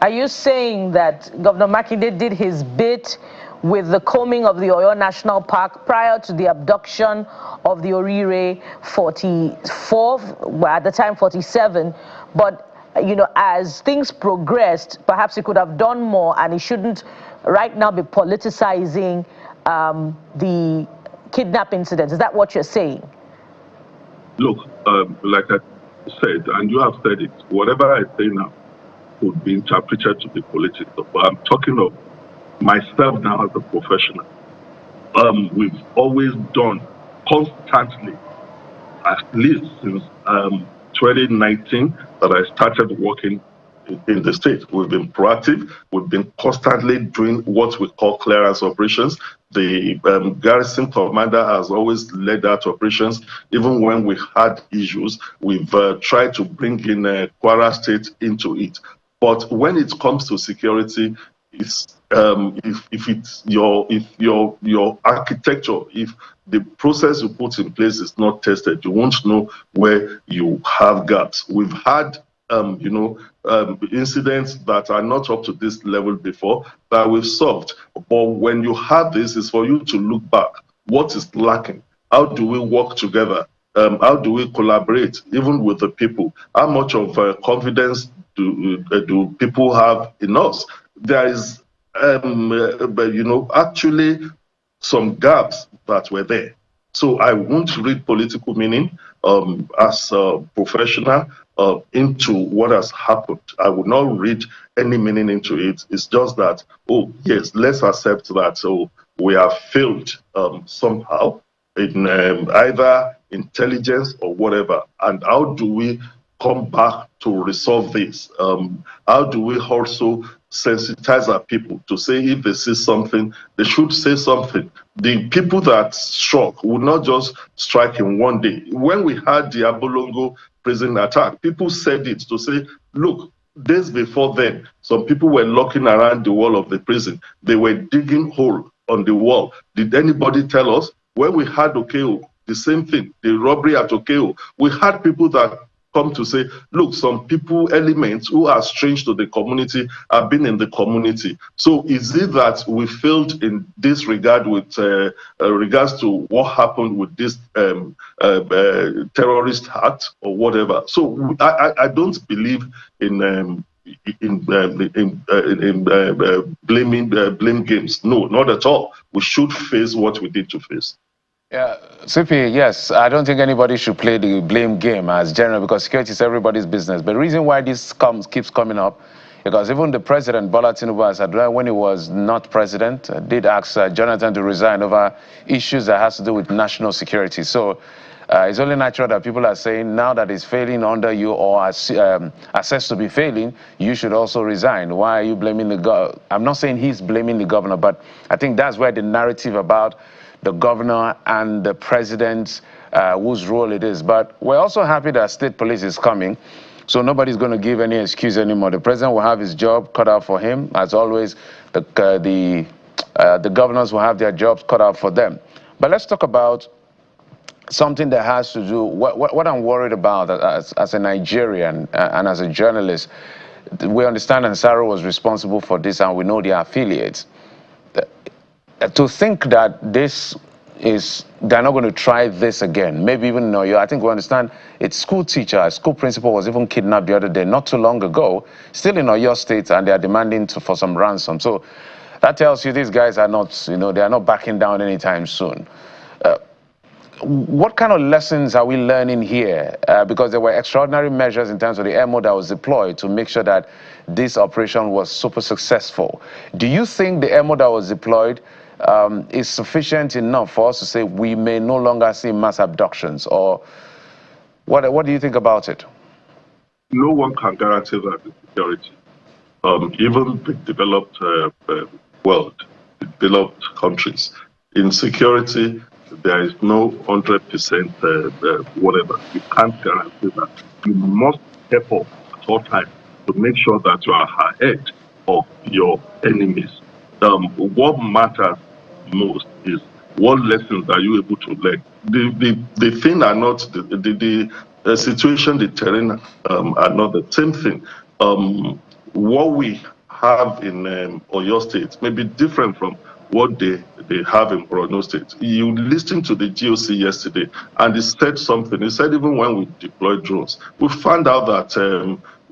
Speaker 2: Are you saying that Governor Makinde did his bit with the combing of the Oyo National Park prior to the abduction of the Oriire 44, well, at the time 47, but as things progressed, perhaps he could have done more, and he shouldn't right now be politicizing the kidnap incident? Is that what you're saying?
Speaker 5: Look, like I said, and you have said it, whatever I say now could be interpreted to be political, but I'm talking of myself now as a professional. We've always done constantly, at least since 2019 that I started working in the state. We've been proactive. We've been constantly doing what we call clearance operations. The garrison commander has always led that operations. Even when we had issues, we've tried to bring in Kwara State into it. But when it comes to security, it's if it's your architecture, if the process you put in place is not tested, you won't know where you have gaps. We've had incidents that are not up to this level before that we've solved. But when you have this, it's for you to look back. What is lacking? How do we work together? How do we collaborate, even with the people? How much of confidence do people have in us? There is, actually some gaps that were there. So I won't read political meaning as a professional into what has happened. I would not read any meaning into it. It's just that, oh, yes, let's accept that we have failed somehow in either intelligence or whatever. And how do we come back to resolve this? How do we also sensitize our people to say if they see something, they should say something? The people that struck would not just strike in one day. When we had the Abolongo prison attack, people said it to say, look, days before then, some people were looking around the wall of the prison. They were digging hole on the wall. Did anybody tell us? When we had Okeo, the same thing, the robbery at Okeo, we had people that come to say, look, some people, elements who are strange to the community have been in the community. So is it that we failed in this regard with regards to what happened with this terrorist act or whatever? So I don't believe in blame games. No, not at all. We should face what we need to face.
Speaker 1: Yeah, CP, yes, I don't think anybody should play the blame game as general, because security is everybody's business. But the reason why this keeps coming up, because even the president, Bola Tinubu, when he was not president, did ask Jonathan to resign over issues that has to do with national security. So it's only natural that people are saying now that he's failing under you or assessed to be failing, you should also resign. Why are you blaming the governor? I'm not saying he's blaming the governor, but I think that's where the narrative about the governor and the president, whose role it is. But we're also happy that state police is coming, so nobody's going to give any excuse anymore. The president will have his job cut out for him. As always, the governors will have their jobs cut out for them. But let's talk about something that has to do, what I'm worried about as a Nigerian and as a journalist. We understand Ansaro was responsible for this, and we know their affiliates. To think that they're not going to try this again, maybe even in Oyo. I think we understand its school teacher, a school principal was even kidnapped the other day, not too long ago, still in Oyo State, and they are demanding for some ransom. So that tells you these guys are not, they are not backing down anytime soon. What kind of lessons are we learning here? Because there were extraordinary measures in terms of the MO that was deployed to make sure that this operation was super successful. Do you think the MO that was deployed is sufficient enough for us to say we may no longer see mass abductions? Or what do you think about it?
Speaker 5: No one can guarantee that the security. Even the developed world, developed countries, in security, there is no 100% whatever. You can't guarantee that. You must step up at all times to make sure that you are ahead of your enemies. What matters most is what lessons are you able to learn. The thing are not the situation, the terrain are not the same thing. What we have in Oyo State may be different from what they have in Borno State. You listened to the GOC yesterday, and he said something. He said even when we deploy drones, we found out that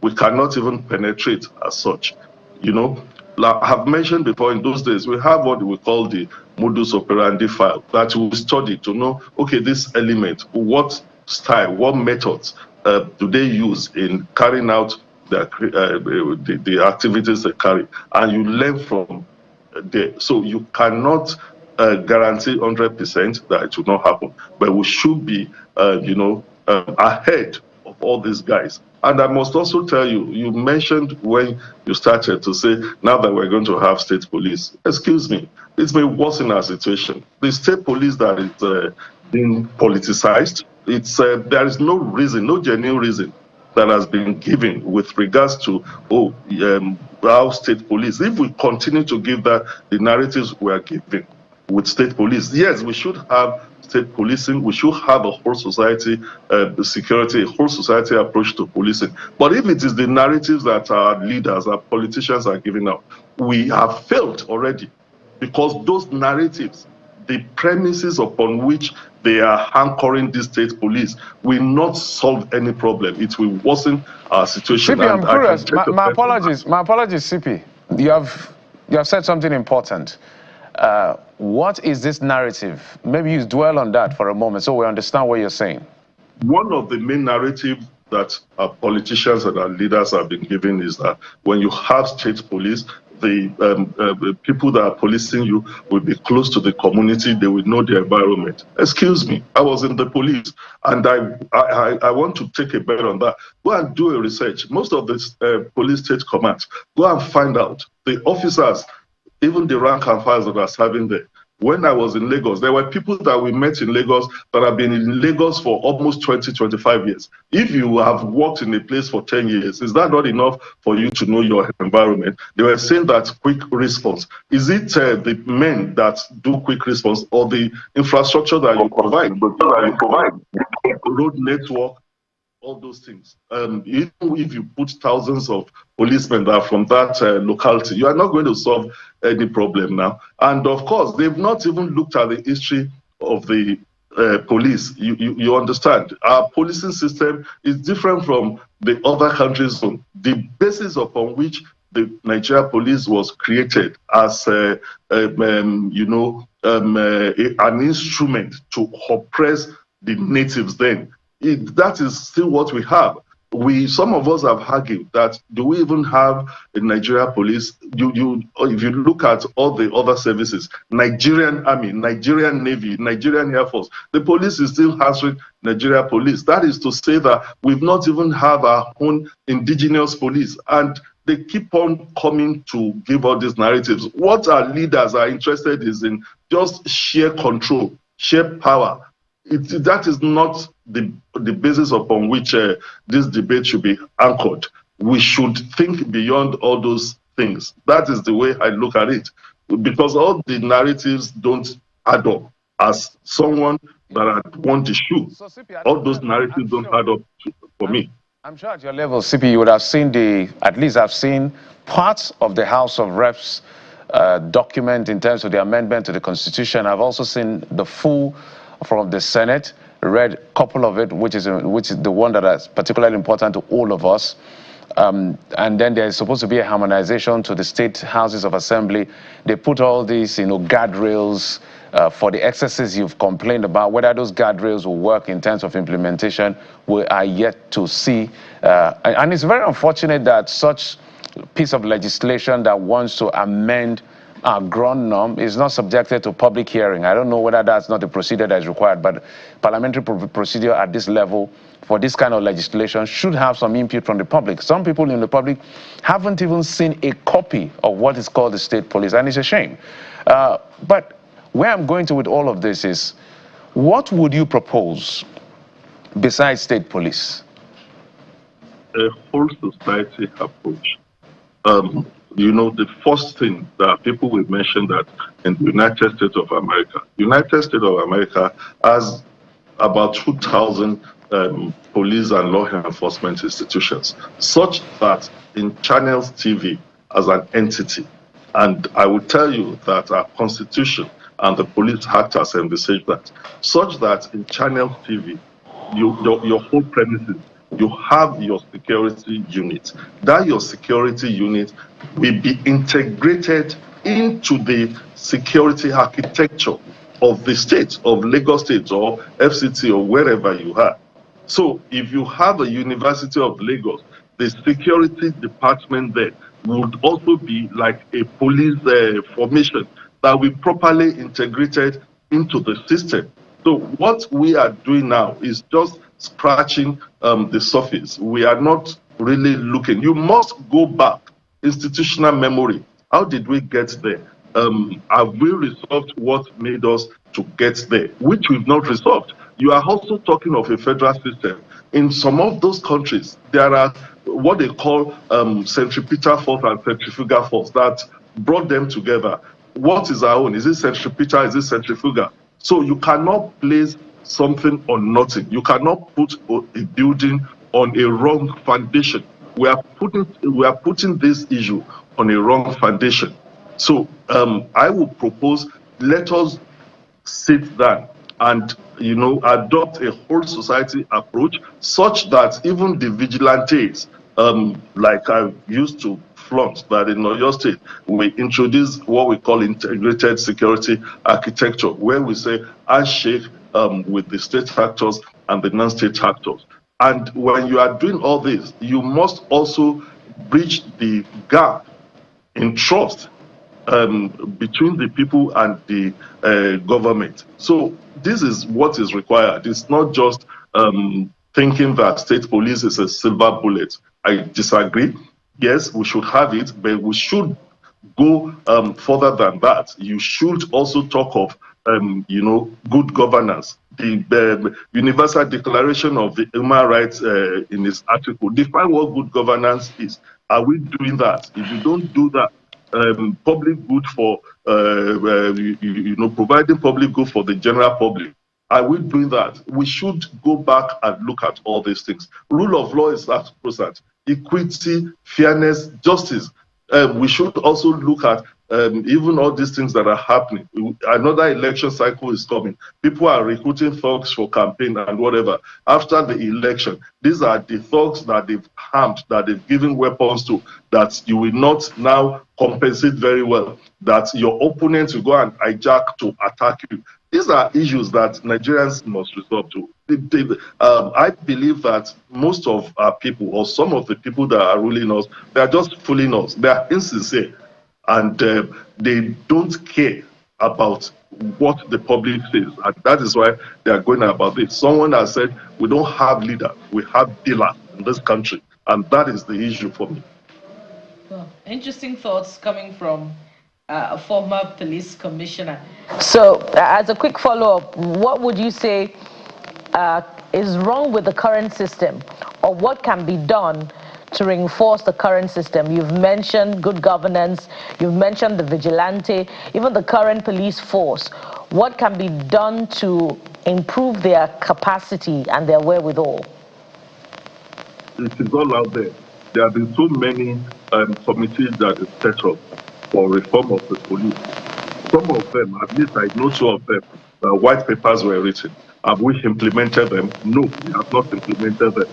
Speaker 5: we cannot even penetrate as such. Like I have mentioned before, in those days, we have what we call the modus operandi file that we study to know, okay, this element, what style, what methods do they use in carrying out the activities they carry, and you learn from there. So you cannot guarantee 100% that it will not happen, but we should be, ahead of all these guys. And I must also tell you, you mentioned when you started to say, now that we're going to have state police, excuse me, it's been worsening our situation. The state police that is being politicized, there is no reason, no genuine reason that has been given with regards to our state police. If we continue to give that, the narratives we are giving with state police, yes, we should have state policing, we should have a whole society security, a whole society approach to policing. But if it is the narratives that our leaders, our politicians are giving out, we have failed already, because those narratives, the premises upon which they are anchoring the state police, will not solve any problem. It will worsen our situation.
Speaker 1: CP, I'm curious. My apologies, CP. You have said something important. What is this narrative? Maybe you dwell on that for a moment so we understand what you're saying.
Speaker 5: One of the main narratives that our politicians and our leaders have been given is that when you have state police, the people that are policing you will be close to the community. They will know the environment. Excuse me, I was in the police, and I want to take a bet on that. Go and do a research. Most of the police state commands, go and find out the officers, even the rank and files that are serving there. When I was in Lagos, there were people that we met in Lagos that have been in Lagos for almost 20, 25 years. If you have worked in a place for 10 years, is that not enough for you to know your environment? They were saying that quick response. Is it the men that do quick response, or the infrastructure that you provide? Road network, all those things. Even if you put thousands of policemen that are from that locality, you are not going to solve any problem now. And of course, they've not even looked at the history of the police. You understand? Our policing system is different from the other countries. The basis upon which the Nigeria police was created as an instrument to oppress the natives then. That is still what we have. Some of us have argued that, do we even have a Nigeria police? If you look at all the other services, Nigerian Army, Nigerian Navy, Nigerian Air Force, the police is still answering Nigeria police. That is to say that we've not even have our own indigenous police, and they keep on coming to give all these narratives. What our leaders are interested is in just sheer control, sheer power. That is not the basis upon which this debate should be anchored. We should think beyond all those things. That is the way I look at it, because all the narratives don't add up. As someone that I want to shoot, all those narratives don't add up for me.
Speaker 1: I'm sure at your level, CP, you would have seen at least I've seen parts of the House of Reps document in terms of the amendment to the Constitution. I've also seen the full from the Senate, read a couple of it, which is the one that is particularly important to all of us. And then there's supposed to be a harmonization to the state houses of assembly. They put all these, guardrails for the excesses you've complained about. Whether those guardrails will work in terms of implementation, we are yet to see. And it's very unfortunate that such piece of legislation that wants to amend our ground norm is not subjected to public hearing. I don't know whether that's not the procedure that is required, but parliamentary procedure at this level for this kind of legislation should have some input from the public. Some people in the public haven't even seen a copy of what is called the state police, and it's a shame. But where I'm going to with all of this is, what would you propose besides state police?
Speaker 5: A whole society approach. The first thing that people will mention that in the United States of America has about 2,000 police and law enforcement institutions, such that in Channels TV as an entity, and I will tell you that our Constitution and the Police Act has envisaged that, such that in Channels TV, your whole premises, you have your security unit. That your security unit will be integrated into the security architecture of the state, of Lagos State or FCT or wherever you are. So if you have a University of Lagos, the security department there would also be like a police formation that will be properly integrated into the system. So what we are doing now is just scratching the surface. We are not really looking. You must go back. Institutional memory. How did we get there? Have we resolved what made us to get there, which we've not resolved? You are also talking of a federal system. In some of those countries, there are what they call centripetal force and centrifugal force that brought them together. What is our own? Is it centripetal? Is it centrifugal? So you cannot place something on nothing. You cannot put a building on a wrong foundation. We are putting this issue on a wrong foundation. So I would propose, let us sit down and adopt a whole society approach such that even the vigilantes, like I used to flaunt that in Oyo State, we introduce what we call integrated security architecture, where we say handshake with the state actors and the non-state actors. And when you are doing all this, you must also bridge the gap in trust between the people and the government. So this is what is required. It's not just thinking that state police is a silver bullet. I disagree. Yes, we should have it, but we should go further than that. You should also talk of good governance. The Universal Declaration of the Human Rights in its article define what good governance is. Are we doing that? If you don't do that, public good for providing public good for the general public, are we doing that? We should go back and look at all these things. Rule of law is sacrosanct. Equity, fairness, justice. We should also look at even all these things that are happening. Another election cycle is coming. People are recruiting thugs for campaign and whatever. After the election, these are the thugs that they've harmed, that they've given weapons to, that you will not now compensate very well, that your opponents will go and hijack to attack you. These are issues that Nigerians must resolve to. I believe that most of our people, or some of the people that are ruling us, they are just fooling us. They are insincere, and they don't care about what the public says. And that is why they are going about this. Someone has said, we don't have leaders, we have dealers in this country. And that is the issue for me.
Speaker 2: Well, interesting thoughts coming from a former police commissioner. So, as a quick follow-up, what would you say is wrong with the current system, or what can be done to reinforce the current system? You've mentioned good governance, you've mentioned the vigilante, even the current police force. What can be done to improve their capacity and their wherewithal?
Speaker 5: It is all out there. There have been so many committees that are set up for reform of the police. Some of them, at least I know two of them, white papers were written. Have we implemented them? No, we have not implemented them.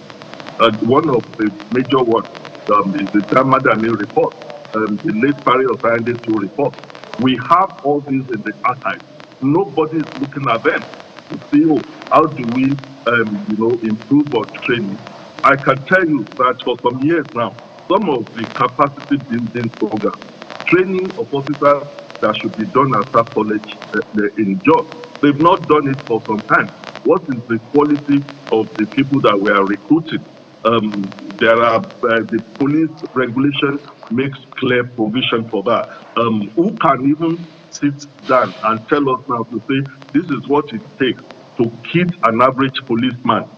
Speaker 5: One of the major ones is the Damadani report, the late Paris Osayande 2 report. We have all these in the archive. Nobody is looking at them to see, how do we, improve our training. I can tell you that for some years now, some of the capacity building programs, training of officers that should be done at that college in jobs, they've not done it for some time. What is the quality of the people that we are recruiting? There are the police regulation makes clear provision for that. Who can even sit down and tell us now to say this is what it takes to keep an average policeman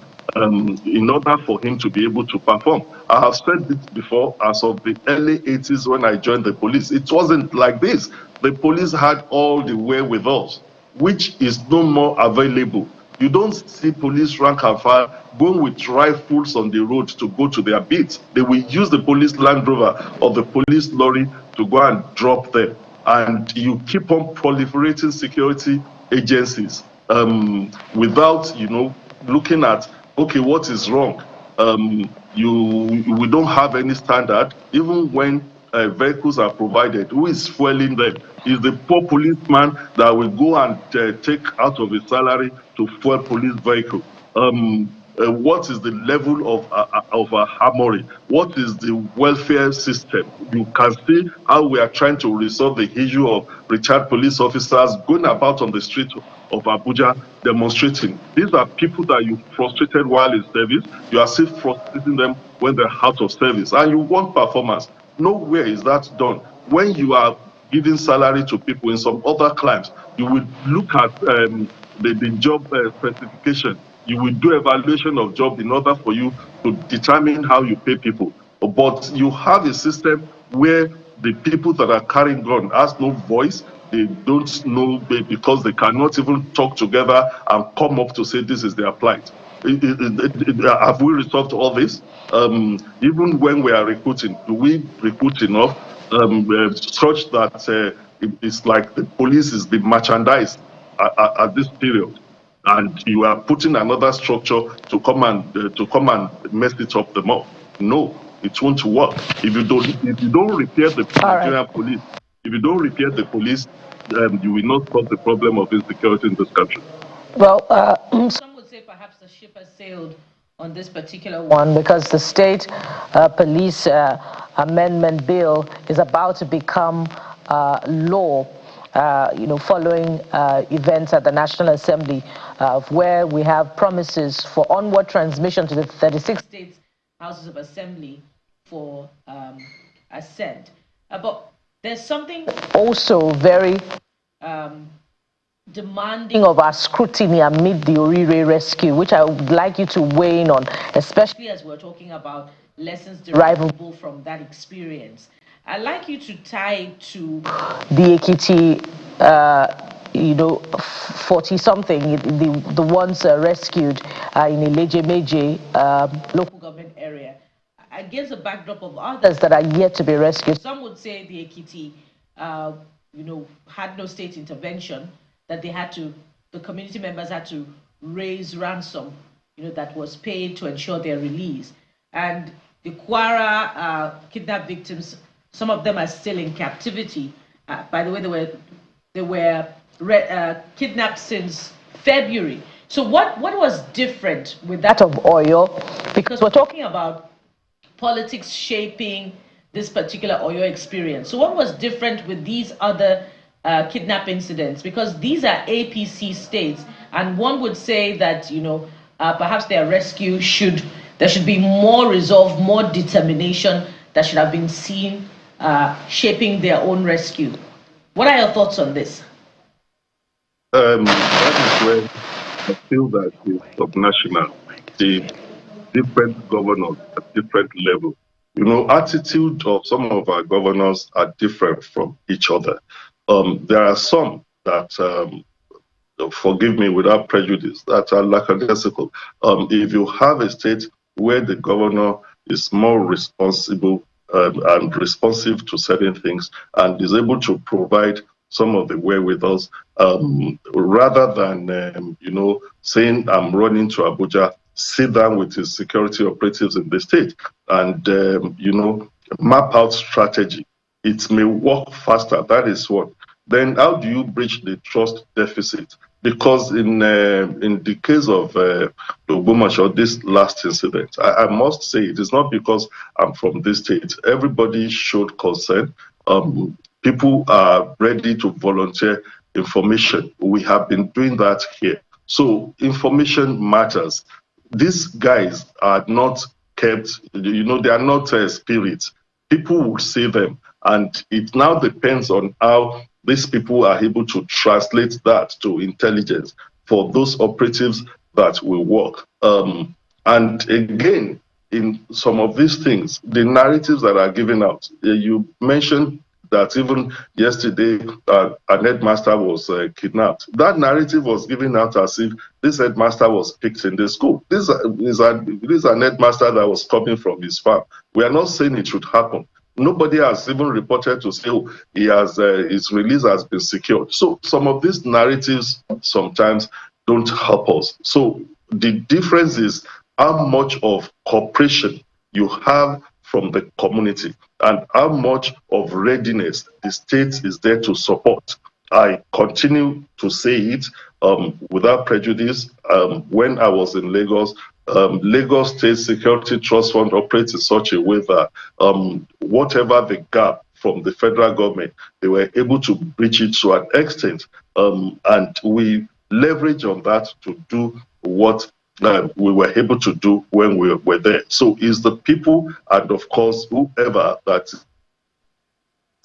Speaker 5: in order for him to be able to perform? I have said this before. As of the early 80s when I joined the police, it wasn't like this. The police had all the wherewithal, which is no more available. You don't see police rank and file going with rifles on the road to go to their beats. They will use the police Land Rover or the police lorry to go and drop them. And you keep on proliferating security agencies without, looking at, okay, what is wrong? We don't have any standard. Even when vehicles are provided, who is fueling them? Is the poor policeman that will go and take out of his salary to fuel police vehicle. what is the level of harmony, what is the welfare system. You can see how we are trying to resolve the issue of retired police officers going about on the street of Abuja demonstrating. These are people that you frustrated while in service. You are still frustrating them when they're out of service, and you want performance. Nowhere is that done. When you are giving salary to people in some other climes, you will look at the job specification. You will do evaluation of job in order for you to determine how you pay people. But you have a system where the people that are carrying gun has no voice. They don't know, because they cannot even talk together and come up to say this is their plight. Have we resolved all this? Even when we are recruiting, do we recruit enough such that it's like the police is the merchandise at this period, and you are putting another structure to come and mess it up the more? No, it won't work. If you don't repair the Nigerian police, if you don't repair the police, you will not solve the problem of insecurity in this country.
Speaker 2: Well, some would say perhaps the ship has sailed on this particular one, because the state police amendment bill is about to become law, following events at the National Assembly, where we have promises for onward transmission to the 36 states houses of assembly for assent. But there's something also very demanding of our scrutiny amid the Oriire rescue, which I would like you to weigh in on, especially as we're talking about lessons derivable from that experience. I'd like you to tie it to the Ekiti, 40-something, the ones rescued in Ileje-Meje local government area, against the backdrop of others that are yet to be rescued. Some would say the Ekiti, had no state intervention, that the community members had to raise ransom, that was paid to ensure their release. And the Kwara kidnap victims, some of them are still in captivity. By the way, they were kidnapped since February. So what was different with that of Oyo? Because we're talking about politics shaping this particular Oyo experience. So what was different with these other kidnap incidents? Because these are APC states, and one would say that perhaps their rescue there should be more resolve, more determination that should have been seen shaping their own rescue. What are your thoughts on this?
Speaker 5: That is where I feel that it's subnational. The different governors at different levels. Attitude of some of our governors are different from each other. There are some that, forgive me without prejudice, that are lackadaisical. If you have a state where the governor is more responsible and responsive to certain things and is able to provide some of the wherewithals, rather than saying I'm running to Abuja, sit down with his security operatives in the state and map out strategy. It may work faster. That is what. Then how do you bridge the trust deficit? Because in the case of Ogbomoso, this last incident, I must say it is not because I'm from this state. Everybody showed concern. People are ready to volunteer information. We have been doing that here. So information matters. These guys are not kept, they are not spirits. People will see them. And it now depends on how these people are able to translate that to intelligence for those operatives that will work. And again, in some of these things, the narratives that are given out, you mentioned that even yesterday an headmaster was kidnapped. That narrative was given out as if this headmaster was picked in the school. This is an headmaster that was coming from his farm. We are not saying it should happen. Nobody has even reported to say his release has been secured. So some of these narratives sometimes don't help us. So the difference is how much of cooperation you have from the community and how much of readiness the state is there to support. I continue to say it without prejudice. When I was in Lagos, Lagos State Security Trust Fund operates in such a way that whatever the gap from the federal government, they were able to breach it to an extent. And we leverage on that to do what we were able to do when we were there. So it's the people and, of course, whoever that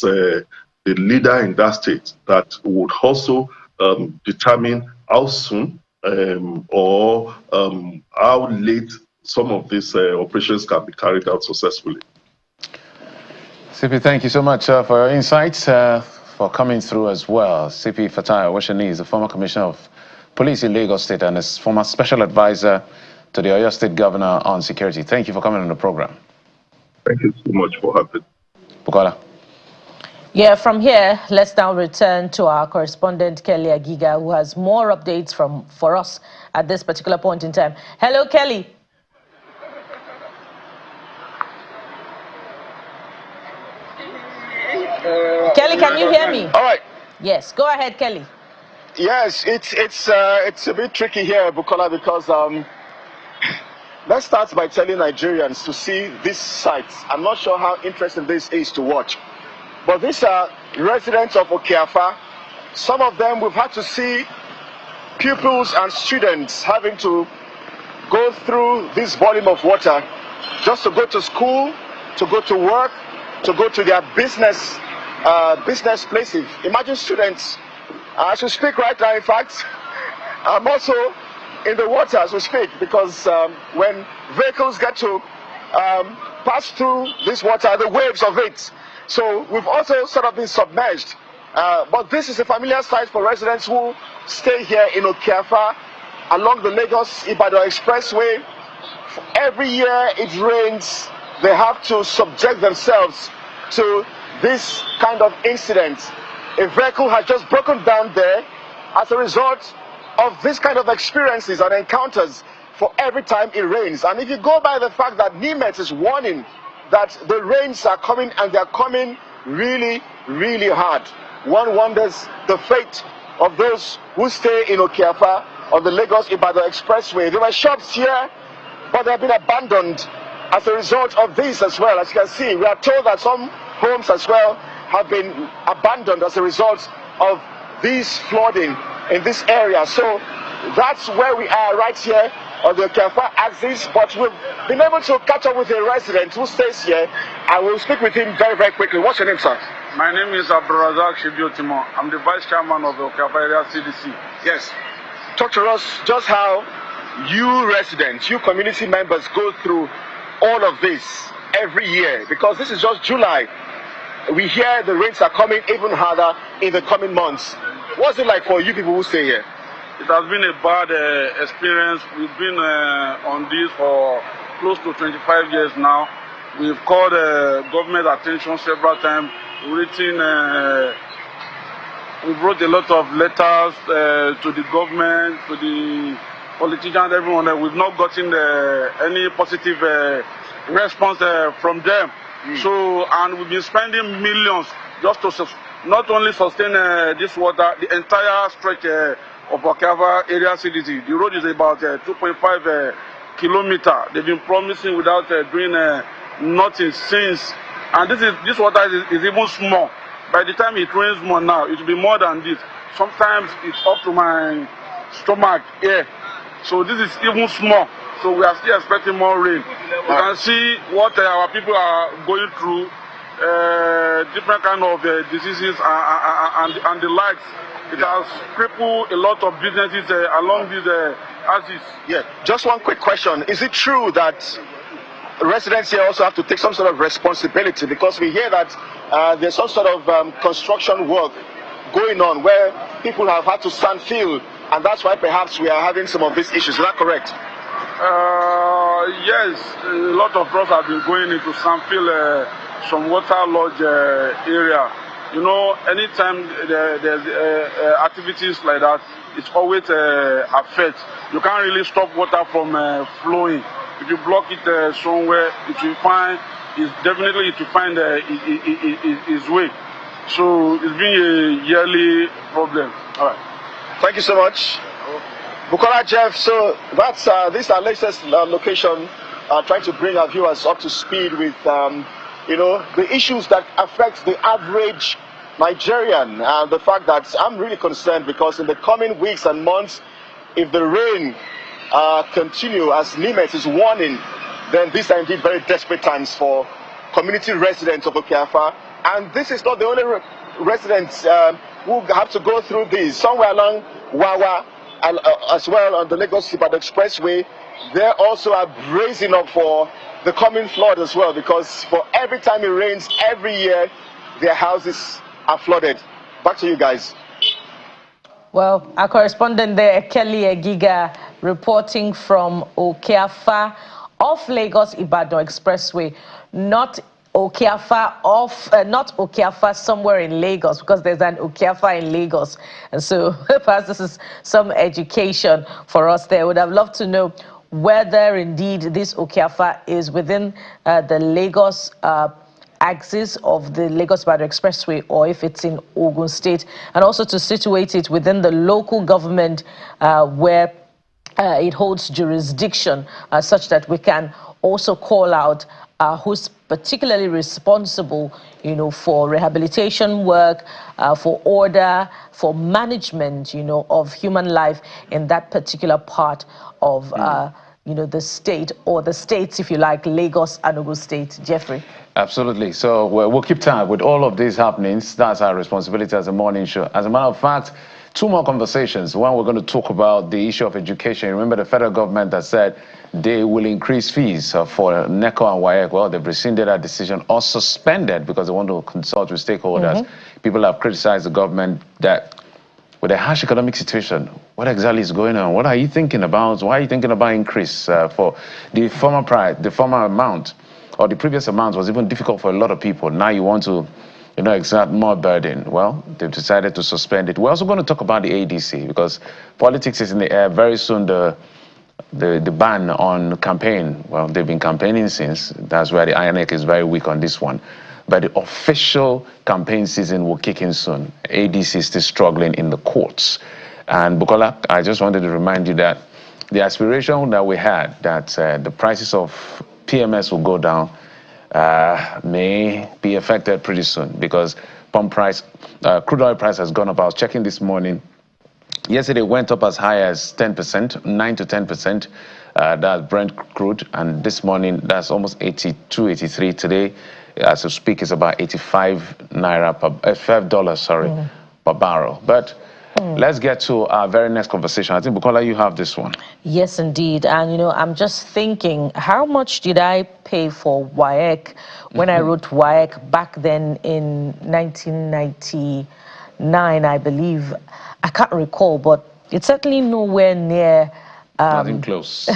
Speaker 5: the leader in that state that would also determine how soon or how late some of these operations can be carried out successfully.
Speaker 1: CP, thank you so much for your insights, for coming through as well. CP Fatai Owasheni is the former Commissioner of Police in Lagos State and is former Special Advisor to the Oyo State Governor on Security. Thank you for coming on the program.
Speaker 5: Thank you so much for having me.
Speaker 1: Bukola.
Speaker 2: Yeah, from here, let's now return to our correspondent, Kelly Agiga, who has more updates for us at this particular point in time. Hello, Kelly. Kelly, can you hear me?
Speaker 3: All right.
Speaker 2: Yes, go ahead, Kelly.
Speaker 3: Yes, it's a bit tricky here, Bukola, because let's start by telling Nigerians to see this site. I'm not sure how interesting this is to watch, but these are residents of Okeafa. Some of them we've had to see pupils and students having to go through this volume of water just to go to school, to go to work, to go to their business places. Imagine students. As we speak right now, in fact, I'm also in the water as we speak, because when vehicles get to pass through this water, the waves of it. So we've also sort of been submerged. But this is a familiar sight for residents who stay here in Okeafa along the Lagos-Ibadan Expressway. Every year it rains, they have to subject themselves to this kind of incident. A vehicle has just broken down there as a result of this kind of experiences and encounters for every time it rains. And if you go by the fact that NIMET is warning that the rains are coming, and they're coming really, really hard, one wonders the fate of those who stay in Okeafa on the Lagos-Ibadan Expressway. There were shops here, but they have been abandoned as a result of this as well. As you can see, we are told that some homes as well have been abandoned as a result of this flooding in this area. So that's where we are right here on the Okeafa axis, but we've been able to catch up with a resident who stays here, and we'll speak with him very, very quickly. What's your name, sir?
Speaker 6: My name is Abdurazak Shibiotimo. I'm the Vice Chairman of the Okeafa Area CDC.
Speaker 3: Yes. Talk to us just how you residents, you community members go through all of this every year, because this is just July. We hear the rains are coming even harder in the coming months. What's it like for you people who stay here?
Speaker 6: It has been a bad experience. We've been on this for close to 25 years now. We've called government attention several times. We wrote a lot of letters to the government, to the politicians, everyone. We've not gotten any positive response from them. So, and we've been spending millions just to not only sustain this water, the entire stretch of Okeafa area CDC. The road is about 2.5 kilometers. They've been promising without doing nothing since. And this water is even small. By the time it rains more now, it will be more than this. Sometimes it's up to my stomach here. So this is even small. So we are still expecting more rain. You can see what our people are going through, different kind of diseases and the likes. It has crippled a lot of businesses along these axis.
Speaker 3: Yeah, just one quick question. Is it true that residents here also have to take some sort of responsibility? Because we hear that there's some sort of construction work going on where people have had to stand still, and that's why perhaps we are having some of these issues. Is that correct?
Speaker 6: Yes, a lot of us have been going into Sanfil, some waterlogged area. You know, anytime there's activities like that, it's always affect. You can't really stop water from flowing. If you block it somewhere, it will find its way. So it's been a yearly problem.
Speaker 3: All right. Thank you so much. Bukola Jeff, so that's this is our latest location, trying to bring our viewers up to speed with, the issues that affect the average Nigerian. The fact that I'm really concerned because in the coming weeks and months, if the rain continue as Nimet is warning, then these are indeed very desperate times for community residents of Okeafa. And this is not the only residents who have to go through this. Somewhere along Wawa, as well on the Lagos-Ibadan Expressway, they also are bracing up for the coming flood as well, because for every time it rains every year, their houses are flooded. Back to you guys.
Speaker 2: Well, our correspondent there, Kelly Egiga, reporting from Okeafa off Lagos-Ibadan Expressway, not Okeafa not Okeafa somewhere in Lagos, because there's an Okeafa in Lagos. And so perhaps this is some education for us there. Would have loved to know whether indeed this Okeafa is within the Lagos axis of the Lagos-Ibadan Expressway, or if it's in Ogun State, and also to situate it within the local government where it holds jurisdiction, such that we can also call out who's particularly responsible, for rehabilitation work, for order, for management, of human life in that particular part of, the state, or the states, if you like, Lagos and Ogun State. Jeffrey. Absolutely.
Speaker 1: So we'll keep time with all of these happenings. That's our responsibility as a morning show. As a matter of fact, two more conversations. One, we're going to talk about the issue of education. Remember the federal government that said they will increase fees for NECO and WAEC. Well, they've rescinded that decision or suspended because they want to consult with stakeholders. People have criticized the government that with a harsh economic situation, what exactly is going on? What are you thinking about? Why are you thinking about increase for the former price, the former amount, or the previous amount was even difficult for a lot of people. Now you want to exert more burden. Well, they've decided to suspend it. We're also going to talk about the ADC because politics is in the air. Very soon the ban on campaign, well, they've been campaigning since. That's why the INEC is very weak on this one. But the official campaign season will kick in soon. ADC is still struggling in the courts. And Bukola, I just wanted to remind you that the aspiration that we had that the prices of PMS will go down may be affected pretty soon because pump price, crude oil price has gone up. I was checking this morning. Yesterday went up as high as 10%, 9 to 10%. That's Brent crude, and this morning that's almost 82, 83. Today, as we speak, it's about 85 naira per $5, sorry, per barrel. But let's get to our very next conversation. I think, Bukola, you have this one.
Speaker 2: Yes, indeed. And, I'm just thinking, how much did I pay for WAEC when I wrote WAEC back then in 1999, I believe? I can't recall, but it's certainly nowhere near...
Speaker 1: Nothing close.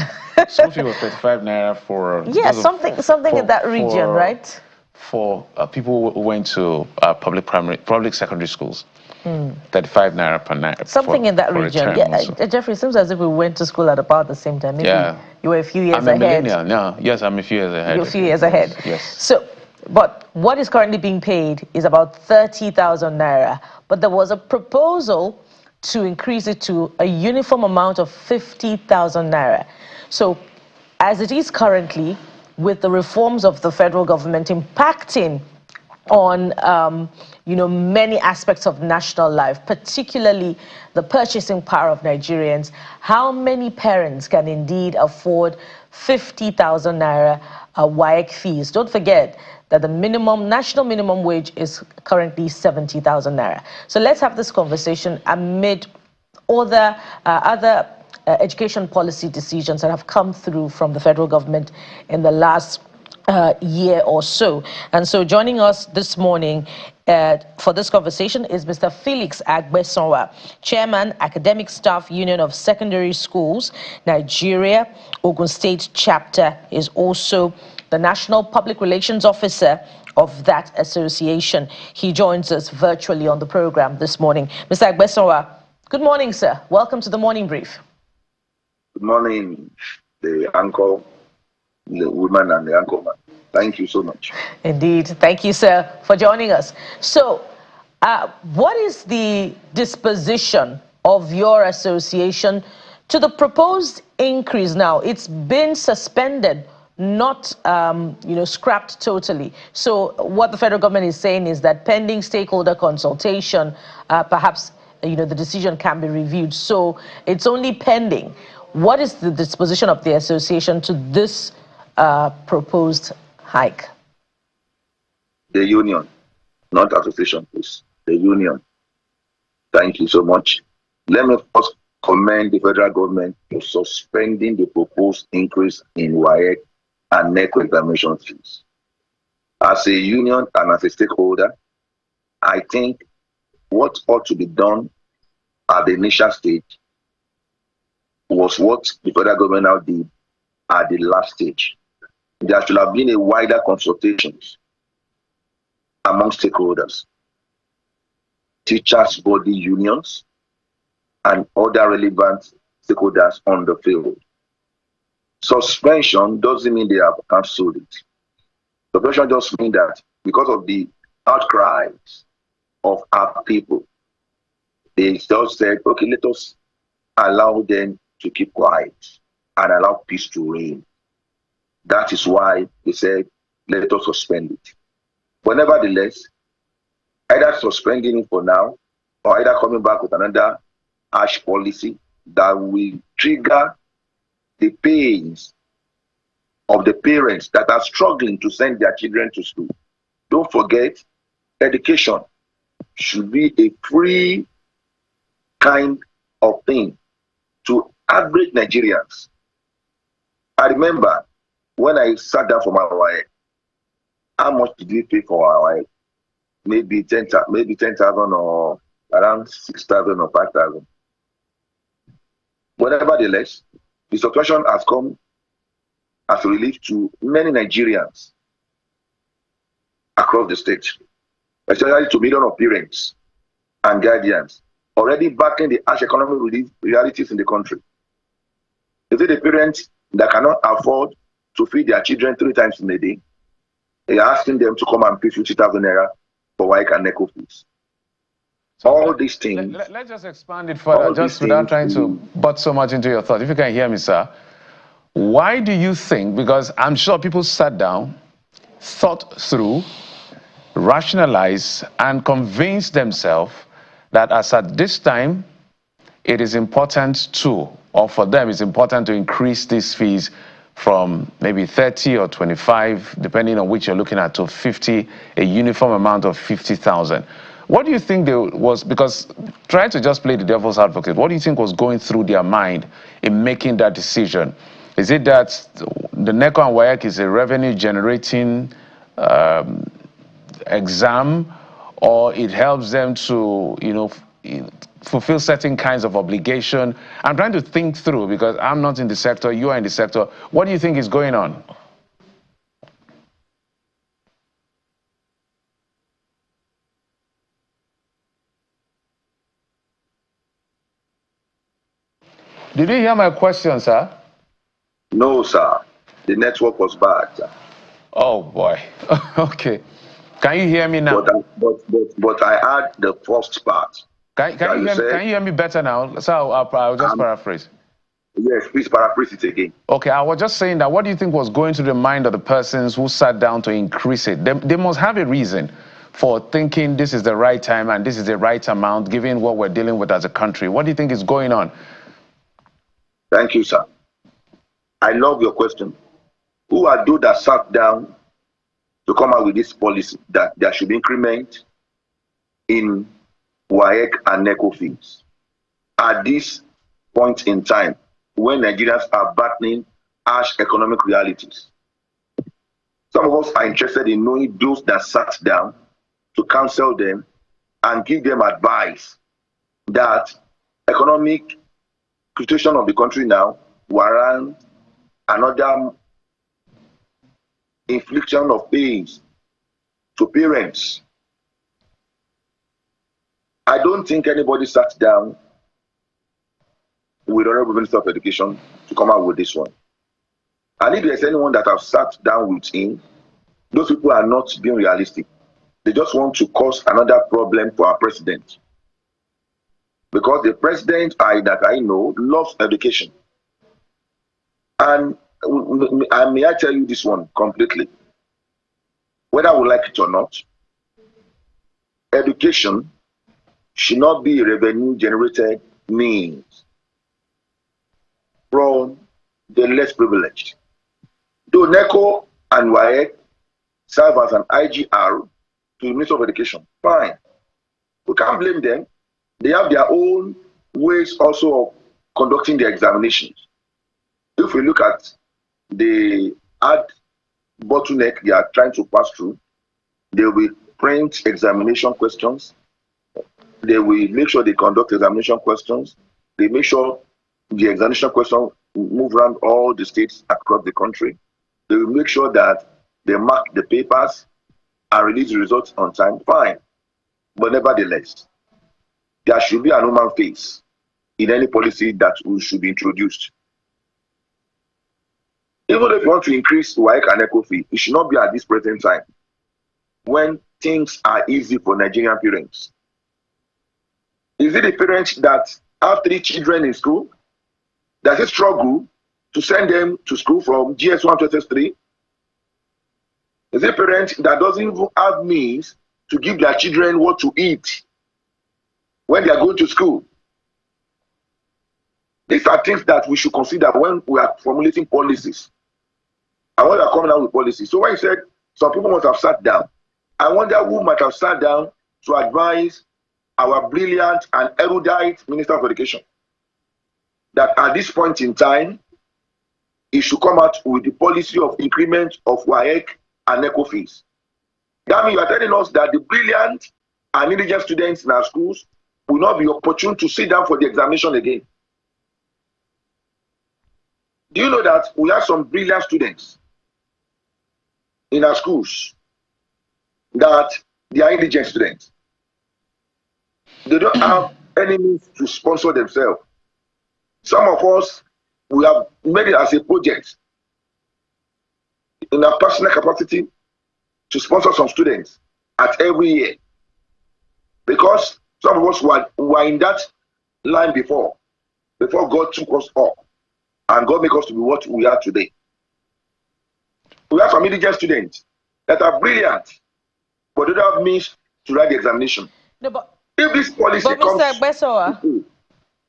Speaker 1: Something was 35 naira for...
Speaker 2: Yeah, something in that region, right?
Speaker 1: For people who went to public secondary schools. 35 naira per night.
Speaker 2: Something in that region. Yeah, Jeffrey, it seems as if we went to school at about the same time. Maybe you were a few years ahead.
Speaker 1: I'm a millennial. No, yes, I'm a few years ahead.
Speaker 2: You're a few years ahead.
Speaker 1: Yes.
Speaker 2: So, but what is currently being paid is about 30,000 naira. But there was a proposal to increase it to a uniform amount of 50,000 naira. So, as it is currently, with the reforms of the federal government impacting on many aspects of national life, particularly the purchasing power of Nigerians, how many parents can indeed afford 50,000 naira WAEC fees? Don't forget that the national minimum wage is currently 70,000 naira. So let's have this conversation amid other education policy decisions that have come through from the federal government in the last year or so. And so joining us this morning for this conversation is Mr. Felix Agbesonwa, Chairman, Academic Staff Union of Secondary Schools, Nigeria, Ogun State Chapter, is also the National Public Relations Officer of that association. He joins us virtually on the program this morning. Mr. Agbesonwa, good morning, sir. Welcome to the Morning Brief.
Speaker 7: Good morning, the uncle, the woman and the uncle man. Thank you so much.
Speaker 2: Indeed. Thank you, sir, for joining us. So, what is the disposition of your association To the proposed increase now, it's been suspended, not scrapped totally. So what the federal government is saying is that pending stakeholder consultation, perhaps the decision can be reviewed. So it's only pending. What is the disposition of the association to this proposed hike?
Speaker 7: The union, not association, please. The union. Thank you so much. Let me first commend the federal government for suspending the proposed increase in WAEC and NECO examination fees. As a union and as a stakeholder, I think what ought to be done at the initial stage was what the federal government now did at the last stage. There should have been a wider consultation among stakeholders, teachers' body unions, and other relevant stakeholders on the field. Suspension doesn't mean they have cancelled it. Suspension just means that because of the outcries of our people, they just said, okay, let us allow them to keep quiet and allow peace to reign. That is why they said, let us suspend it. But nevertheless, either suspending it for now or either coming back with another harsh policy that will trigger the pains of the parents that are struggling to send their children to school. Don't forget, education should be a free kind of thing to average Nigerians. I remember when I sat down for my wife, how much did we pay for our wife? Maybe 10,000 or around 6,000 or 5,000. But nevertheless, the situation has come as a relief to many Nigerians across the state, especially to millions of parents and guardians already backing the harsh economic realities in the country. Is it the parents that cannot afford to feed their children 3 times in a day? They are asking them to come and pay 50,000 naira for WAEC and NECO fees. So all these things.
Speaker 1: Let's just expand it further, just without trying to butt so much into your thoughts. If you can hear me, sir. Why do you think, because I'm sure people sat down, thought through, rationalized, and convinced themselves that as at this time, it is important to, or for them, it's important to increase these fees from maybe 30 or 25, depending on which you're looking at, to 50, a uniform amount of 50,000. What do you think there was, because trying to just play the devil's advocate, what do you think was going through their mind in making that decision? Is it that the NECO and WAEC is a revenue generating exam, or it helps them to, fulfill certain kinds of obligation? I'm trying to think through, because I'm not in the sector, you are in the sector. What do you think is going on? Did you hear my question, sir?
Speaker 7: No, sir. The network was bad, sir.
Speaker 1: Oh, boy. Okay. Can you hear me now?
Speaker 7: But I heard the first part.
Speaker 1: Can you hear me better now? So I'll just paraphrase.
Speaker 7: Yes, please paraphrase it again.
Speaker 1: Okay, I was just saying that what do you think was going through the mind of the persons who sat down to increase it? They must have a reason for thinking this is the right time and this is the right amount, given what we're dealing with as a country. What do you think is going on?
Speaker 7: Thank you, sir. I love your question. Who are those that sat down to come out with this policy that there should be increment in WAEC and NECO fees at this point in time when Nigerians are battling harsh economic realities? Some of us are interested in knowing those that sat down to counsel them and give them advice that economic situation of the country now warrants another infliction of pains to parents. I don't think anybody sat down with Honorable Minister of Education to come out with this one. And if there's anyone that have sat down with him, those people are not being realistic. They just want to cause another problem for our president. because the president that I know loves education. And may I tell you this one completely, whether we like it or not, education should not be a revenue generated means from the less privileged. Though NECO and WAEC serve as an IGR to the Ministry of Education, fine. We can't blame them. They have their own ways also of conducting their examinations. If we look at the ad bottleneck they are trying to pass through, they will print examination questions. They will make sure they conduct examination questions. They make sure the examination questions move around all the states across the country. They will make sure that they mark the papers and release the results on time. Fine. But nevertheless, there should be an human face in any policy that should be introduced. Even if you want to increase WAEC and ECO fee, it should not be at this present time when things are easy for Nigerian parents. Is it the parents that have 3 children in school that struggle to send them to school from GS1 to SS3? Is it a parent that doesn't even have means to give their children what to eat when they are going to school? These are things that we should consider when we are formulating policies and when we are coming out with policies. So when you said some people must have sat down, I wonder who might have sat down to advise our brilliant and erudite Minister of Education that at this point in time, he should come out with the policy of increment of WAEC and ECO fees. That means you are telling us that the brilliant and intelligent students in our schools will not be opportune to sit down for the examination again. Do you know that we have some brilliant students in our schools that they are indigent students? They don't have any means to sponsor themselves. Some of us, we have made it as a project in our personal capacity to sponsor some students at every year. Because some of us were in that line before God took us up and God made us to be what we are today. We have some indigent students that are brilliant, but they don't have means to write the examination.
Speaker 2: No, but
Speaker 7: if this policy comes...
Speaker 2: Mr. Besoa,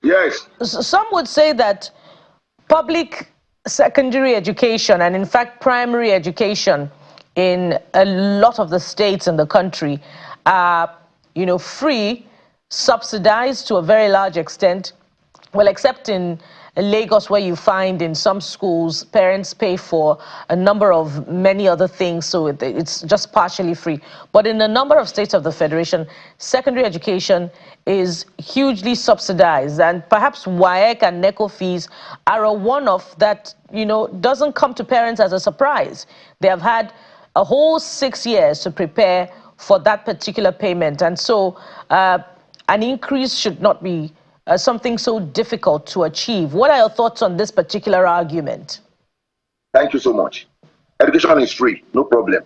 Speaker 7: yes.
Speaker 2: Some would say that public secondary education and in fact primary education in a lot of the states in the country are, free, subsidized to a very large extent. Well, except in Lagos, where you find in some schools parents pay for a number of many other things, so it's just partially free. But in a number of states of the Federation, secondary education is hugely subsidized, and perhaps WAEC and NECO fees are a one-off that doesn't come to parents as a surprise. They have had a whole 6 years to prepare for that particular payment, and so an increase should not be something so difficult to achieve. What are your thoughts on this particular argument?
Speaker 7: Thank you so much. Education is free, no problem.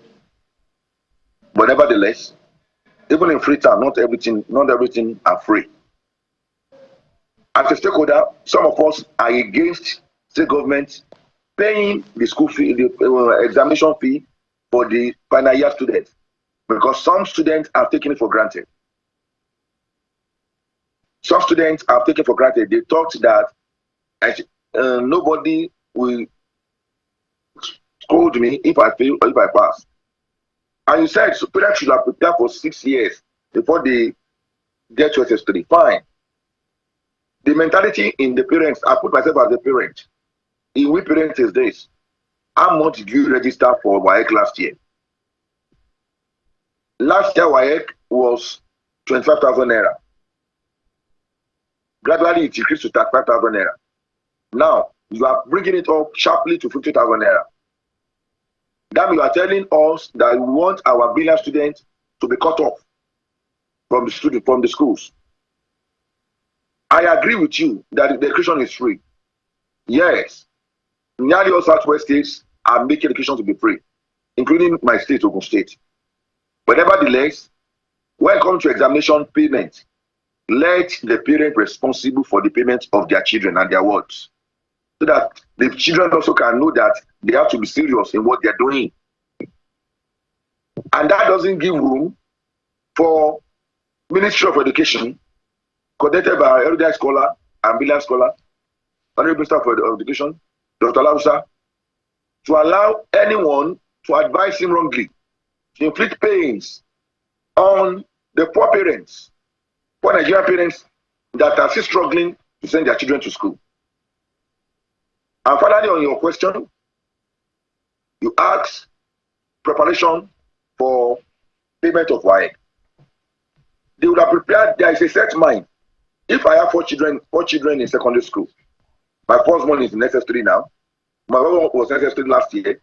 Speaker 7: But nevertheless, even in Freetown, not everything are free. As a stakeholder, some of us are against state government paying the school fee, the examination fee for the final year students, because some students are taking it for granted. Some students are taken for granted. They thought that nobody will scold me if I fail or if I pass. And you said so parents should have prepared for 6 years before they get to SS3. Fine. The mentality in the parents, I put myself as a parent. In which parent is this? How much did you register for WAEC last year? Last year WAEC was 25,000 naira. Gradually, it increased to 35,000 naira. Now, you are bringing it up sharply to 50,000 naira. That means you are telling us that we want our brilliant students to be cut off from the schools. I agree with you that the education is free. Yes, nearly all Southwest states are making education to be free, including my state, Ogun State. But nevertheless, when it comes to examination payment, let the parent responsible for the payment of their children and their wards, so that the children also can know that they have to be serious in what they're doing. And that doesn't give room for Ministry of Education, coordinated by erudite scholar and brilliant scholar, Honorable Minister of Education, Dr. Lausa, to allow anyone to advise him wrongly, to inflict pains on the poor parents, poor Nigerian parents that are still struggling to send their children to school. And finally, on your question, you asked preparation for payment of WAEC. They would have prepared. There is a set mind. If I have four children in secondary school, my first one is in SS3 now. My other one was SS3 last year.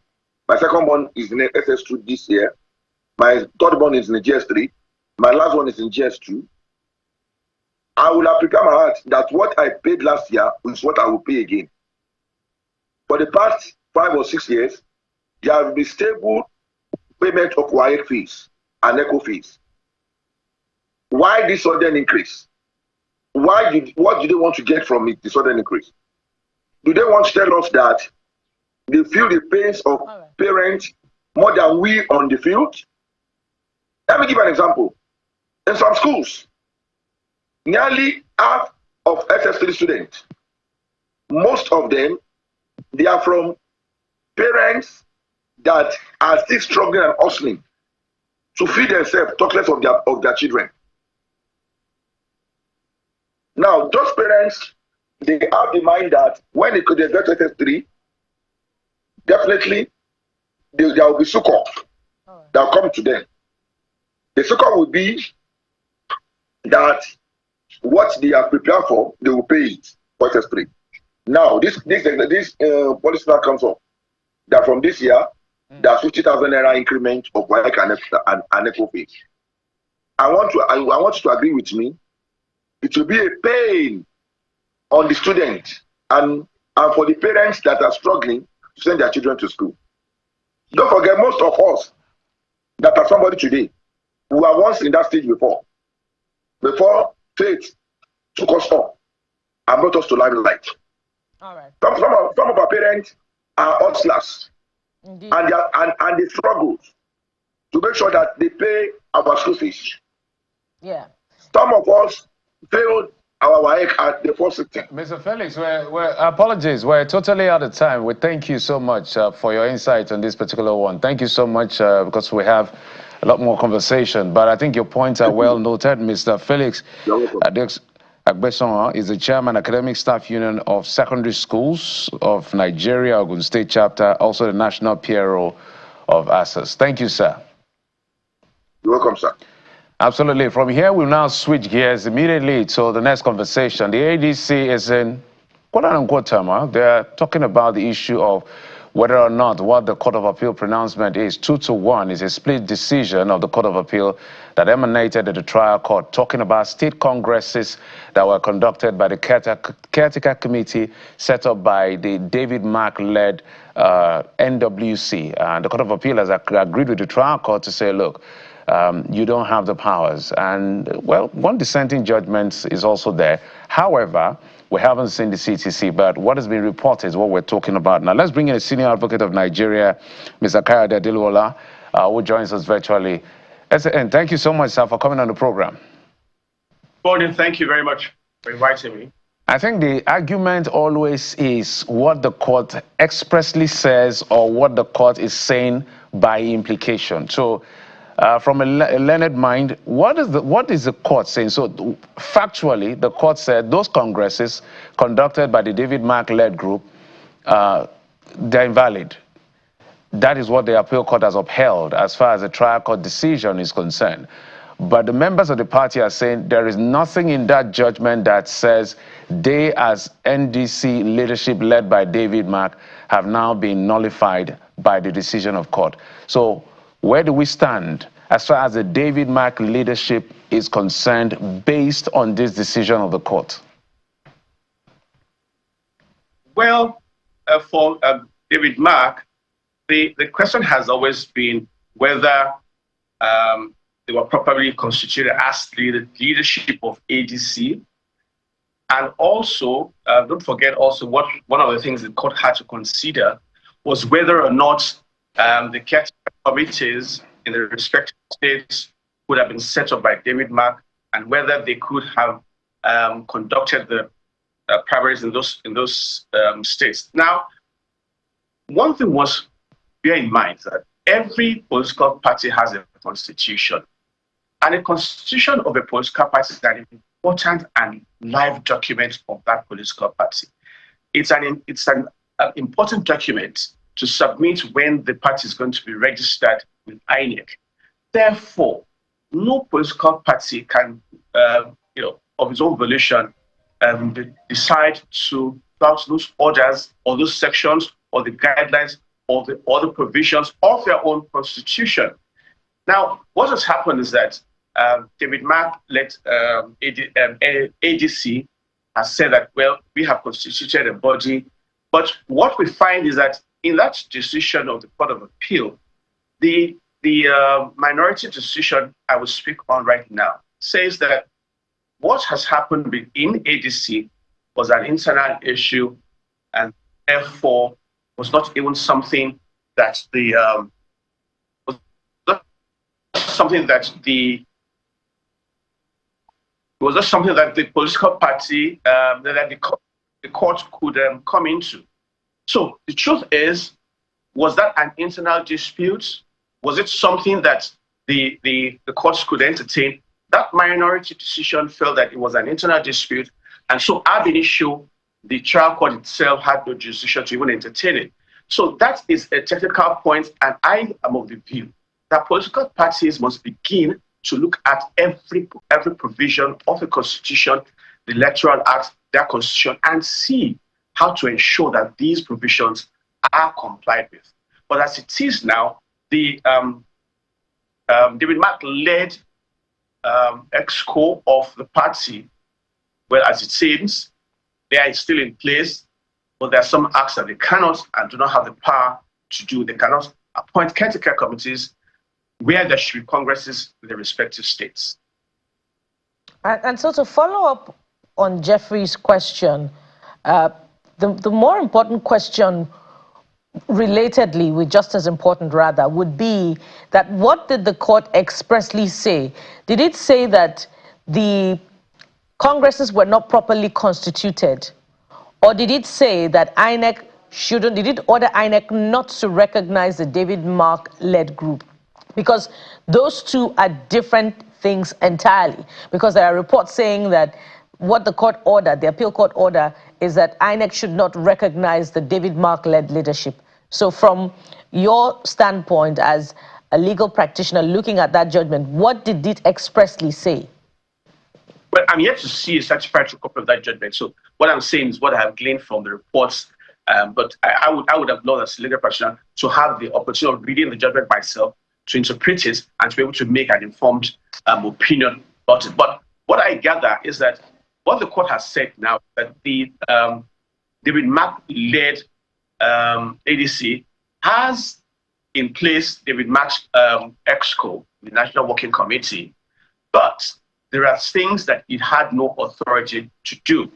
Speaker 7: My second one is in SS2 this year. My third one is in the GS3. My last one is in GS2. I will have prepared my heart that what I paid last year is what I will pay again. For the past 5 or 6 years, there have been stable payment of WAEC fees and ECO fees. Why this sudden increase? What do they want to get from it, the sudden increase? Do they want to tell us that they feel the pains of parents more than we on the field? Let me give an example. In some schools, nearly half of SS3 students, most of them, they are from parents that are still struggling and hustling to feed themselves, talk less of their children. Now, those parents, they have the mind that when they get to SS3, definitely there will be succor that will come to them. The succor will be that what they are prepared for, they will pay it for SS3. Now, this policy now comes up that from this year, there's 50,000 naira increment of WAEC and ECO fee. I want you to agree with me. It will be a pain on the student and for the parents that are struggling to send their children to school. Don't forget, most of us that are somebody today, who were once in that stage before faith took us up and brought us to limelight.
Speaker 2: All right.
Speaker 7: Some of our parents are hustlers.
Speaker 2: Indeed.
Speaker 7: And they struggle to make sure that they pay our school fees.
Speaker 2: Yeah.
Speaker 7: Some of us failed our WAEC at the first sitting.
Speaker 1: Mr. Felix, apologies, we're totally out of time. We thank you so much for your insight on this particular one. Thank you so much because we have a lot more conversation. But I think your points are well noted, Mr. Felix. Agbeson is the chairman, Academic Staff Union of Secondary Schools of Nigeria, Ogun State Chapter, also the National PRO of ASAS. Thank you, sir.
Speaker 7: You're welcome, sir.
Speaker 1: Absolutely. From here, we'll now switch gears immediately to the next conversation. The ADC is in quote-unquote turmoil. They're talking about the issue of whether or not what the Court of Appeal pronouncement is 2-1 is a split decision of the Court of Appeal that emanated at the trial court, talking about state congresses that were conducted by the caretaker committee set up by the David Mark-led NWC. And the Court of Appeal has agreed with the trial court to say, look, you don't have the powers. And, well, one dissenting judgment is also there. However, we haven't seen the CTC, but what has been reported is what we're talking about. Now, let's bring in a senior advocate of Nigeria, Mr. Kayode Adiluola, who joins us virtually. And thank you so much, sir, for coming on the program.
Speaker 8: Gordon, thank you very much for inviting me.
Speaker 1: I think the argument always is what the court expressly says or what the court is saying by implication. So, from a learned mind, what is the court saying? So factually, the court said those congresses conducted by the David Mark-led group, they're invalid. That is what the appeal court has upheld as far as the trial court decision is concerned. But the members of the party are saying there is nothing in that judgment that says they, as NDC leadership led by David Mark, have now been nullified by the decision of court. So where do we stand as far as the David Mark leadership is concerned based on this decision of the court?
Speaker 8: Well, for David Mark, the question has always been whether the they were properly constituted as the leadership of ADC. And also, don't forget also one of the things the court had to consider was whether or not the caretaker committees in the respective states would have been set up by David Mark, and whether they could have conducted the primaries in those states. Now, one thing was bear in mind that every political party has a constitution, and the constitution of a political party is an important and live document of that political party. It's an important document to submit when the party is going to be registered with INEC. Therefore, no political party can, of its own volition, decide to flout those orders or those sections or the guidelines or the provisions of their own constitution. Now, what has happened is that David Mark led ADC has said that, well, we have constituted a body, but what we find is that in that decision of the Court of Appeal, the minority decision I will speak on right now says that what has happened in ADC was an internal issue, and therefore was not even something that the political party that the court could come into. So the truth is, was that an internal dispute? Was it something that the courts could entertain? That minority decision felt that it was an internal dispute, and so ab initio, the trial court itself had no jurisdiction to even entertain it. So that is a technical point, and I am of the view that political parties must begin to look at every provision of the Constitution, the Electoral Act, their Constitution, and see how to ensure that these provisions are complied with. But as it is now, the David Mark led exco of the party, well, as it seems, they are still in place, but there are some acts that they cannot and do not have the power to do. They cannot appoint caretaker committees where there should be congresses in the respective states.
Speaker 2: And so to follow up on Jeffrey's question, the more important question, relatedly, just as important rather, would be that what did the court expressly say? Did it say that the congresses were not properly constituted? Or did it say that INEC shouldn't, did it order INEC not to recognize the David Mark-led group? Because those two are different things entirely. Because there are reports saying that what the court ordered, the appeal court order, is that INEC should not recognize the David Mark-led leadership. So from your standpoint as a legal practitioner looking at that judgment, what did it expressly say?
Speaker 8: Well, I'm yet to see a certified copy of that judgment. So what I'm saying is what I have gleaned from the reports. But I would have loved as a legal practitioner to have the opportunity of reading the judgment myself, to interpret it, and to be able to make an informed opinion about it. But what I gather is that what the court has said now, that the David Mark-led ADC has in place David Mark's EXCO, the National Working Committee, but there are things that it had no authority to do.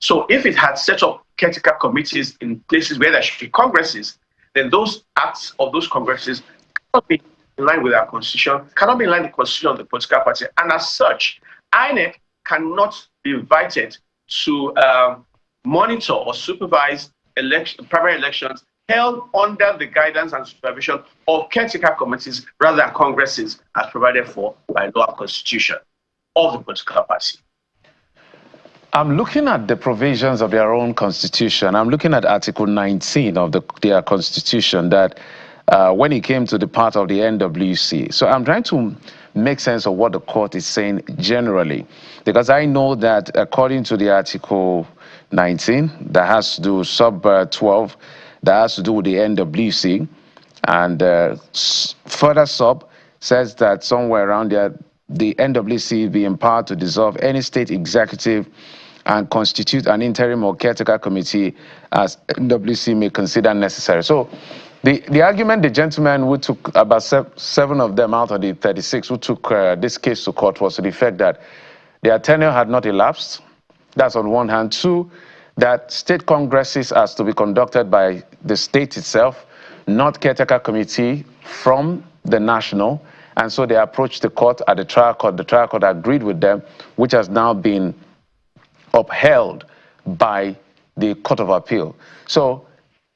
Speaker 8: So if it had set up caretaker committees in places where there should be congresses, then those acts of those congresses cannot be in line with our constitution, cannot be in line with the constitution of the political party. And as such, INEC cannot be invited to monitor or supervise primary elections held under the guidance and supervision of caretaker committees rather than congresses as provided for by law and constitution of the political party.
Speaker 1: I'm looking at the provisions of their own constitution. I'm looking at Article 19 of their constitution that when it came to the part of the NWC. So I'm trying to make sense of what the court is saying generally, because I know that according to the Article 19, that has to do sub 12, that has to do with the NWC, and further sub says that somewhere around there, the NWC be empowered to dissolve any state executive and constitute an interim or caretaker committee as NWC may consider necessary. So The argument the gentleman who took about 7 of them out of the 36 who took this case to court was to the effect that their tenure had not elapsed. That's on one hand. 2, that state congresses has to be conducted by the state itself, not caretaker committee from the national. And so they approached the court at the trial court. The trial court agreed with them, which has now been upheld by the Court of Appeal. So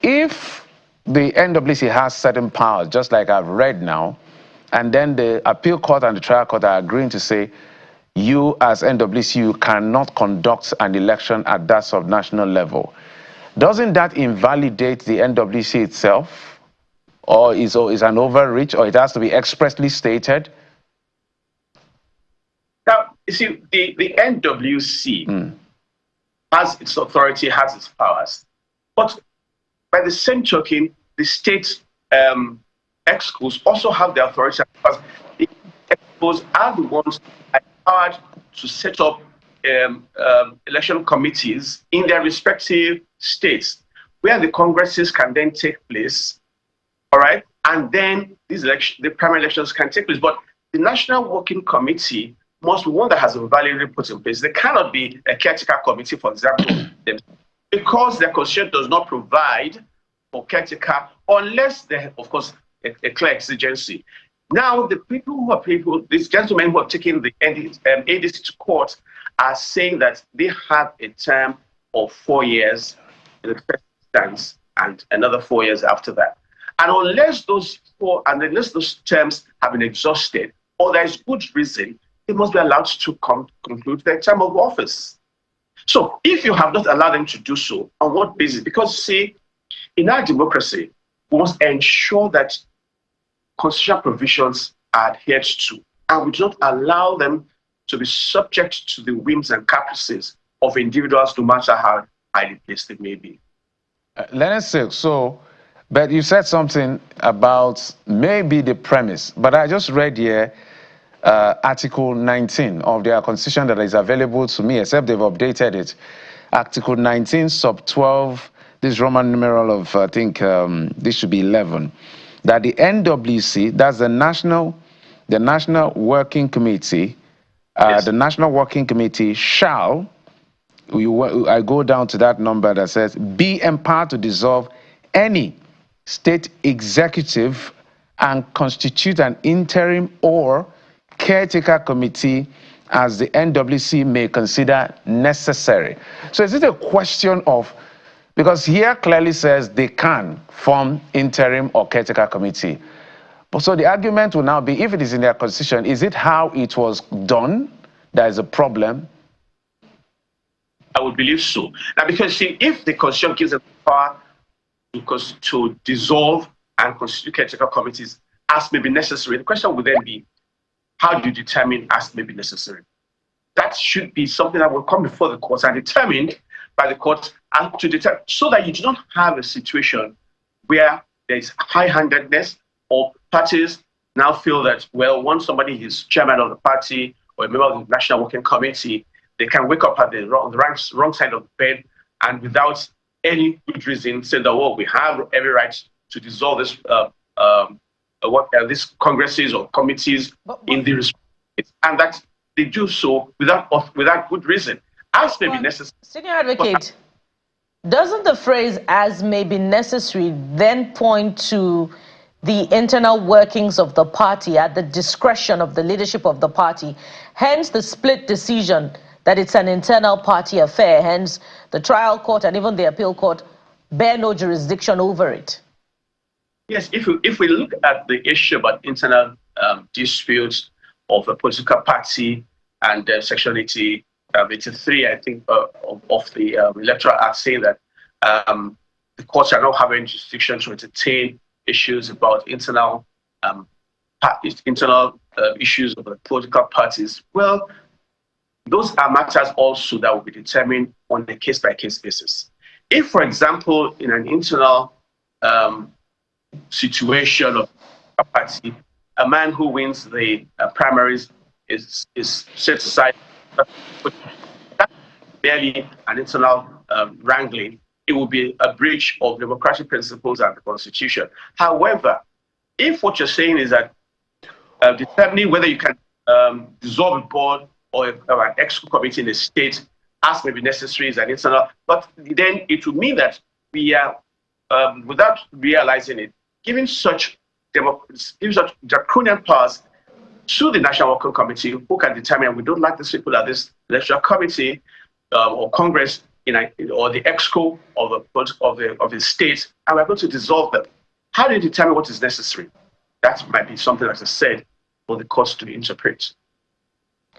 Speaker 1: if the NWC has certain powers, just like I've read now, and then the appeal court and the trial court are agreeing to say, you as NWC, you cannot conduct an election at that subnational level. Doesn't that invalidate the NWC itself? Or is an overreach, or it has to be expressly stated?
Speaker 8: Now, you see, the NWC has its authority, has its powers. But by the same token, the state exco's also have the authority, because the exco's are the ones empowered to set up election committees in their respective states, where the congresses can then take place. All right, and then the primary elections can take place. But the National Working Committee must be one that has been validly put in place. They cannot be a caretaker committee, for example, because their constitution does not provide for caretaker unless they have, of course, a clear exigency. Now, the these gentlemen who have taken the ADC to court are saying that they have a term of 4 years in the first instance and another 4 years after that. And unless those terms have been exhausted, or there is good reason, they must be allowed to conclude their term of office. So if you have not allowed them to do so, on what basis? Because, see, in our democracy, we must ensure that constitutional provisions are adhered to, and we do not allow them to be subject to the whims and caprices of individuals, no matter how highly placed they may be.
Speaker 1: Leonard Silk, so, but you said something about maybe the premise, but I just read here Article 19 of their constitution that is available to me, except they've updated it. Article 19, sub 12, this Roman numeral of, I think, this should be 11, that the NWC, that's the National Working Committee,
Speaker 8: yes.
Speaker 1: The National Working Committee shall, I go down to that number that says, be empowered to dissolve any state executive and constitute an interim or caretaker committee as the NWC may consider necessary. So is it a question of, because here clearly says they can form interim or caretaker committee. But so the argument will now be, if it is in their constitution, is it how it was done that is a problem?
Speaker 8: I would believe so. Now, because see, if the constitution gives them power to dissolve and constitute caretaker committees as may be necessary, the question would then be, how do you determine as may be necessary? That should be something that will come before the courts and determined by the courts, and to determine, so that you do not have a situation where there is high-handedness, or parties now feel that, well, once somebody is chairman of the party or a member of the National Working Committee, they can wake up at the wrong side of the bed and without any good reason say that, well, we have every right to dissolve this these congresses or committees in the respect, and that they do so without good reason, as may be necessary.
Speaker 2: Senior Advocate, doesn't the phrase "as may be necessary" then point to the internal workings of the party at the discretion of the leadership of the party? Hence the split decision that it's an internal party affair. Hence the trial court and even the appeal court bear no jurisdiction over it.
Speaker 8: Yes, if we look at the issue about internal disputes of a political party and Section 83, I think, of the Electoral Act, saying that the courts are not having jurisdiction to entertain issues about internal issues of the political parties. Well, those are matters also that will be determined on a case-by-case basis. If, for example, in an internal situation of a party, a man who wins the primaries is set aside, that's barely an internal wrangling it will be a breach of democratic principles and the Constitution. However, if what you're saying is that determining whether you can dissolve a board or an exco committee in a state as may be necessary is an internal, but then it would mean that we are, without realizing it, giving such draconian powers to the National Working Committee, who can determine we don't like these people at this electoral committee or Congress or the exco of the state, and we're going to dissolve them. How do you determine what is necessary? That might be something, as I said, for the courts to interpret.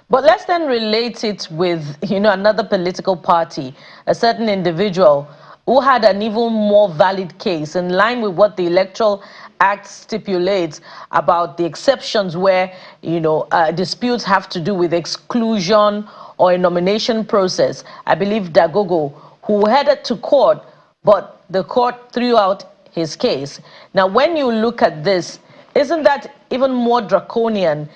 Speaker 2: But let's then relate it with, another political party, a certain individual who had an even more valid case in line with what the Electoral Act stipulates about the exceptions where, disputes have to do with exclusion or a nomination process. I believe Dagogo, who headed to court, but the court threw out his case. Now, when you look at this, isn't that even more draconian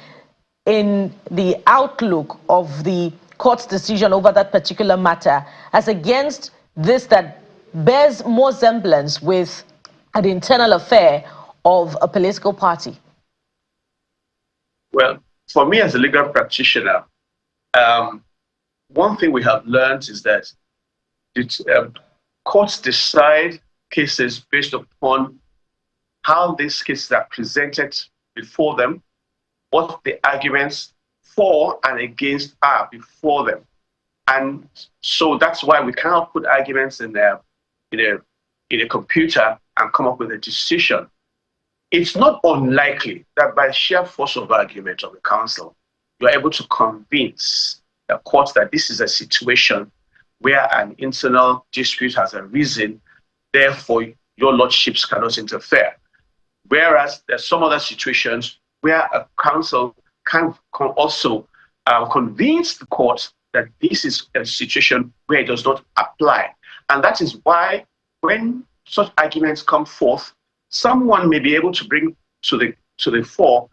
Speaker 2: in the outlook of the court's decision over that particular matter, as against this that bears more semblance with an internal affair of a political party?
Speaker 8: Well, for me as a legal practitioner, one thing we have learned is that courts decide cases based upon how these cases are presented before them, what the arguments for and against are before them. And so that's why we cannot put arguments in a computer and come up with a decision. It's not unlikely that by sheer force of argument of the counsel, you are able to convince the court that this is a situation where an internal dispute has arisen, therefore your lordships cannot interfere. Whereas there's some other situations where a counsel can also convince the court that this is a situation where it does not apply. And that is why when such arguments come forth, someone may be able to bring to the fore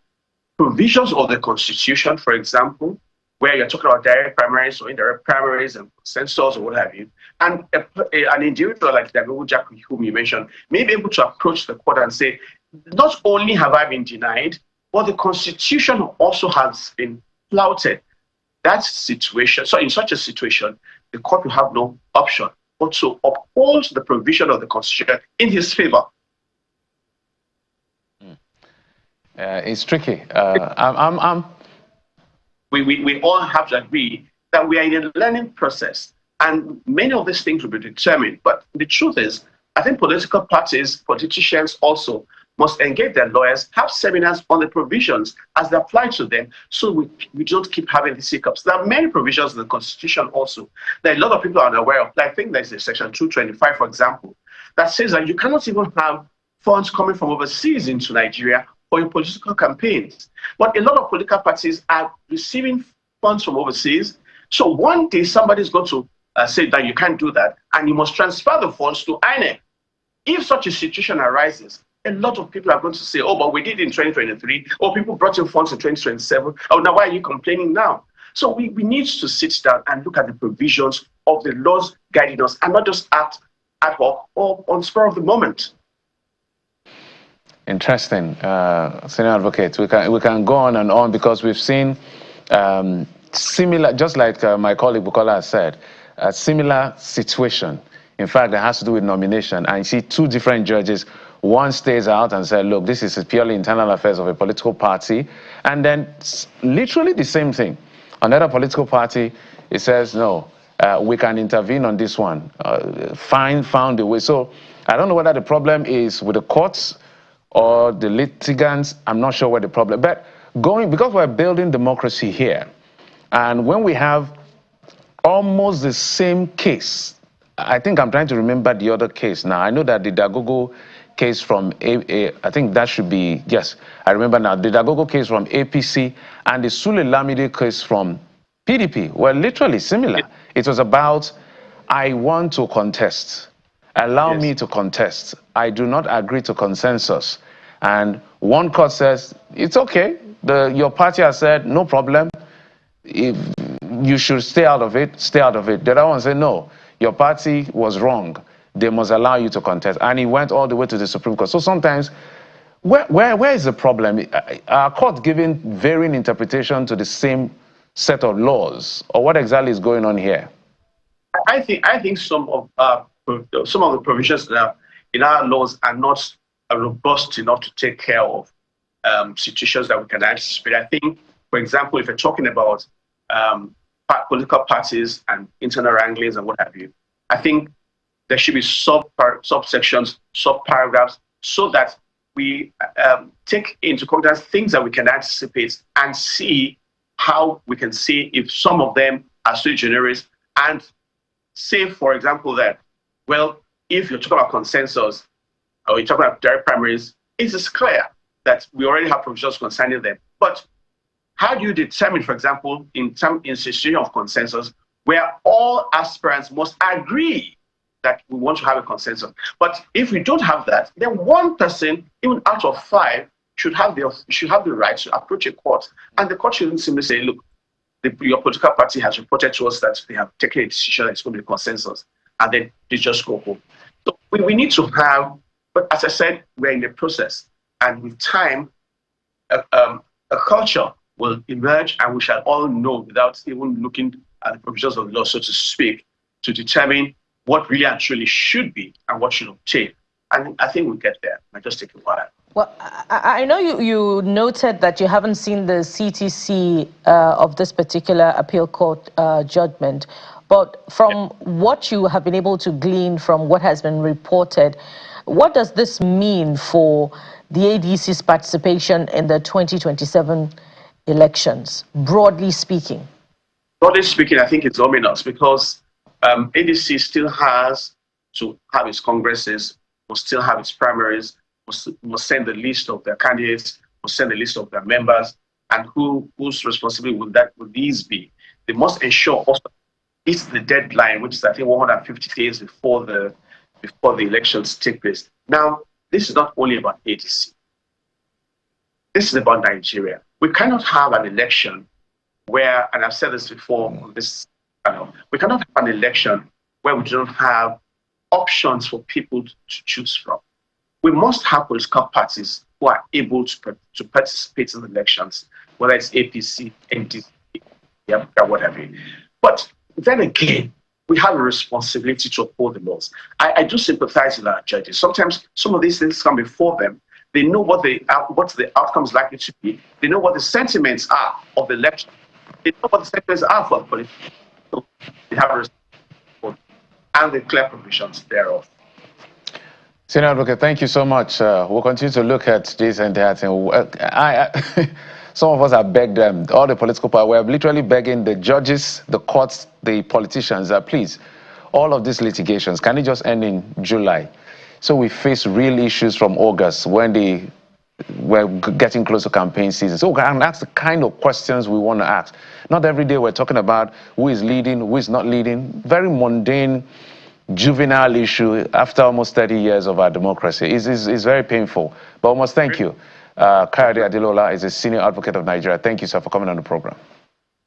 Speaker 8: provisions of the Constitution, for example, where you're talking about direct primaries or indirect primaries and consensus or what have you. And an individual like Dagogo Jack, whom you mentioned, may be able to approach the court and say, not only have I been denied, but the Constitution also has been flouted. That situation, so in such a situation, the court will have no option but to uphold the provision of the Constitution in his favor.
Speaker 1: It's tricky.
Speaker 8: We all have to agree that we are in a learning process, and many of these things will be determined. But the truth is, I think political parties, politicians also must engage their lawyers, have seminars on the provisions as they apply to them, so we don't keep having these hiccups. There are many provisions in the Constitution also that a lot of people are unaware of. I think there's a section 225, for example, that says that you cannot even have funds coming from overseas into Nigeria for your political campaigns. But a lot of political parties are receiving funds from overseas. So one day somebody's going to say that you can't do that, and you must transfer the funds to INEC. If such a situation arises, a lot of people are going to say, oh, but we did it in 2023, or people brought in funds in 2027. Oh, now why are you complaining now? So we need to sit down and look at the provisions of the laws guiding us, and not just act ad hoc or on spur of the moment.
Speaker 1: Interesting, senior advocate. We can go on and on, because we've seen similar, just like my colleague Bukola has said, a similar situation. In fact, it has to do with nomination. And you see two different judges. One stays out and says, look, this is purely internal affairs of a political party. And then literally the same thing. Another political party, it says, no, we can intervene on this one. Found a way. So I don't know whether the problem is with the courts or the litigants. I'm not sure what the problem. But because we're building democracy here, and when we have almost the same case, I think I'm trying to remember the other case now. I know that the Dagogo case from I think that should be, yes, I remember now. The Dagogo case from APC and the Sule Lamide case from PDP were literally similar. It was about, I want to contest. Allow me to contest. I do not agree to consensus. And one court says, it's okay. Your party has said, no problem. If you should stay out of it, stay out of it. The other one said, no, your party was wrong. they must allow you to contest. And he went all the way to the Supreme Court. So sometimes, where is the problem? Are courts giving varying interpretation to the same set of laws? Or what exactly is going on here?
Speaker 8: I think some of the provisions in our laws are not robust enough to take care of situations that we can anticipate. I think, for example, if you're talking about political parties and internal wranglings and what have you, I think there should be subsections, subparagraphs, so that we take into account things that we can anticipate and see how we can see if some of them are sui generis, and say, for example, that, well, if you're talking about consensus or you're talking about direct primaries, it is clear that we already have provisions concerning them. But how do you determine, for example, in some institution of consensus, where all aspirants must agree that we want to have a consensus? But if we don't have that, then one person, even out of 5, should have the right to approach a court, and the court shouldn't simply say, look, your political party has reported to us that they have taken a decision that it's going to be consensus, and then they just go home. So we need to have, but as I said, we're in the process, and with time, a culture will emerge, and we shall all know without even looking at the provisions of the law, so to speak, to determine what really and truly should be and what should obtain. And I think we'll get there. It might just take a while.
Speaker 2: Well, I know you noted that you haven't seen the CTC of this particular appeal court judgment, but from what you have been able to glean from what has been reported, what does this mean for the ADC's participation in the 2027 elections, broadly speaking?
Speaker 8: Broadly speaking, I think it's ominous, because ADC still has to have its congresses, must still have its primaries, must send the list of their candidates, must send the list of their members, and whose responsibility would these be? They must ensure also it's the deadline, which is I think 150 days before the elections take place. Now, this is not only about ADC. This is about Nigeria. We cannot have an election where, and I've said this before on this channel, we cannot have an election where we don't have options for people to choose from. We must have political parties who are able to participate in elections, whether it's APC, NDC, whatever. But then again, we have a responsibility to uphold the laws. I do sympathize with our judges. Sometimes some of these things come before them. They know what the outcome is likely to be. They know what the sentiments are of the election. They know what the sentiments are for the political. So they have a responsibility and the clear provisions thereof.
Speaker 1: Senior Advocate, thank you so much. We'll continue to look at this and that. And some of us have begged them, all the political power, we're literally begging the judges, the courts, the politicians, please, all of these litigations, can it just end in July? So we face real issues from August when we're getting close to campaign season. So we can ask the kind of questions we want to ask. Not every day we're talking about who is leading, who is not leading. Very mundane, juvenile issue after almost 30 years of our democracy. It's very painful. But we must thank you. Kayode Adilola is a senior advocate of Nigeria. Thank you, sir, for coming on the program.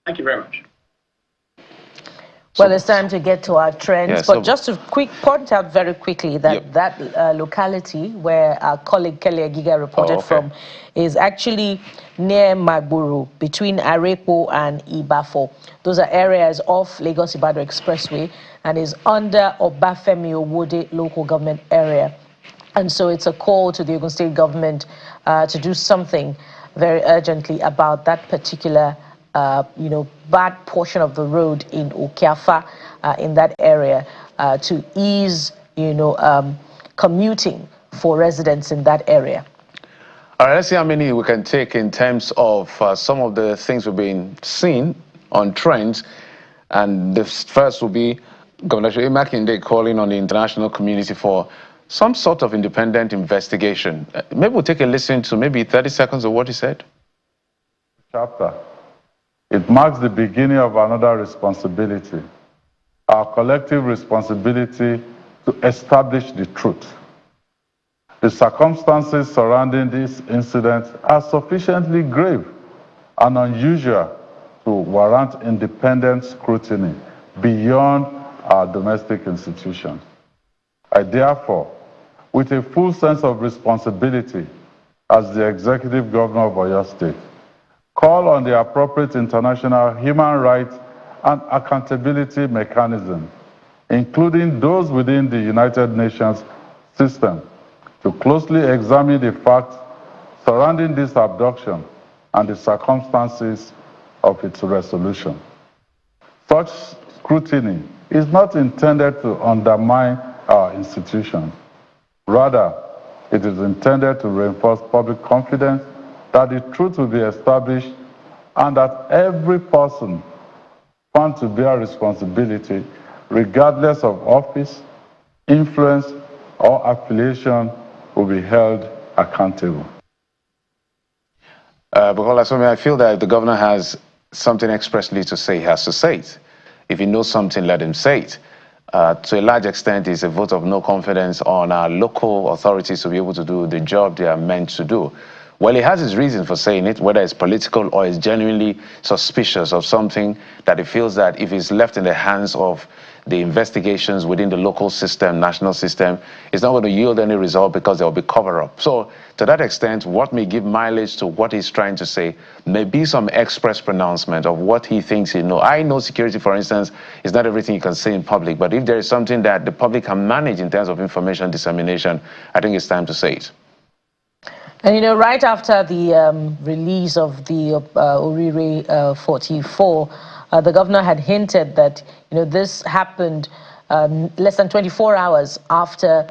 Speaker 8: Thank you very much.
Speaker 2: Well, it's time to get to our trends, but just to point out very quickly that that locality where our colleague Kelly Agiga reported from is actually near Magburu, between Arepo and Ibafo. Those are areas off Lagos-Ibadan Expressway and is under Obafemi Owode local government area. And so it's a call to the Ogun State government to do something very urgently about that particular bad portion of the road in Okiafa, in that area, to ease, commuting for residents in that area.
Speaker 1: All right, let's see how many we can take in terms of some of the things we've been seeing on trends. And the first will be Governor Seyi Makinde calling on the international community for some sort of independent investigation. Maybe we'll take a listen to maybe 30 seconds of what he said.
Speaker 9: Chapter. It marks the beginning of another responsibility, our collective responsibility to establish the truth. The circumstances surrounding this incident are sufficiently grave and unusual to warrant independent scrutiny beyond our domestic institutions. I therefore, with a full sense of responsibility as the Executive Governor of Oyo State, call on the appropriate international human rights and accountability mechanisms, including those within the United Nations system, to closely examine the facts surrounding this abduction and the circumstances of its resolution. Such scrutiny is not intended to undermine our institutions. Rather, it is intended to reinforce public confidence that the truth will be established and that every person found to bear responsibility, regardless of office, influence, or affiliation, will be held accountable.
Speaker 1: I feel that if the governor has something expressly to say, he has to say it. If he knows something, let him say it. To a large extent, it's a vote of no confidence on our local authorities to be able to do the job they are meant to do. Well, he has his reason for saying it, whether it's political or is genuinely suspicious of something that he feels that if it's left in the hands of the investigations within the local system, national system, it's not going to yield any result because there will be cover-up. So to that extent, what may give mileage to what he's trying to say may be some express pronouncement of what he thinks he knows. I know security, for instance, is not everything you can say in public, but if there is something that the public can manage in terms of information dissemination, I think it's time to say it.
Speaker 2: And, you know, right after the release of the Oriire 44, the governor had hinted that, you know, this happened less than 24 hours after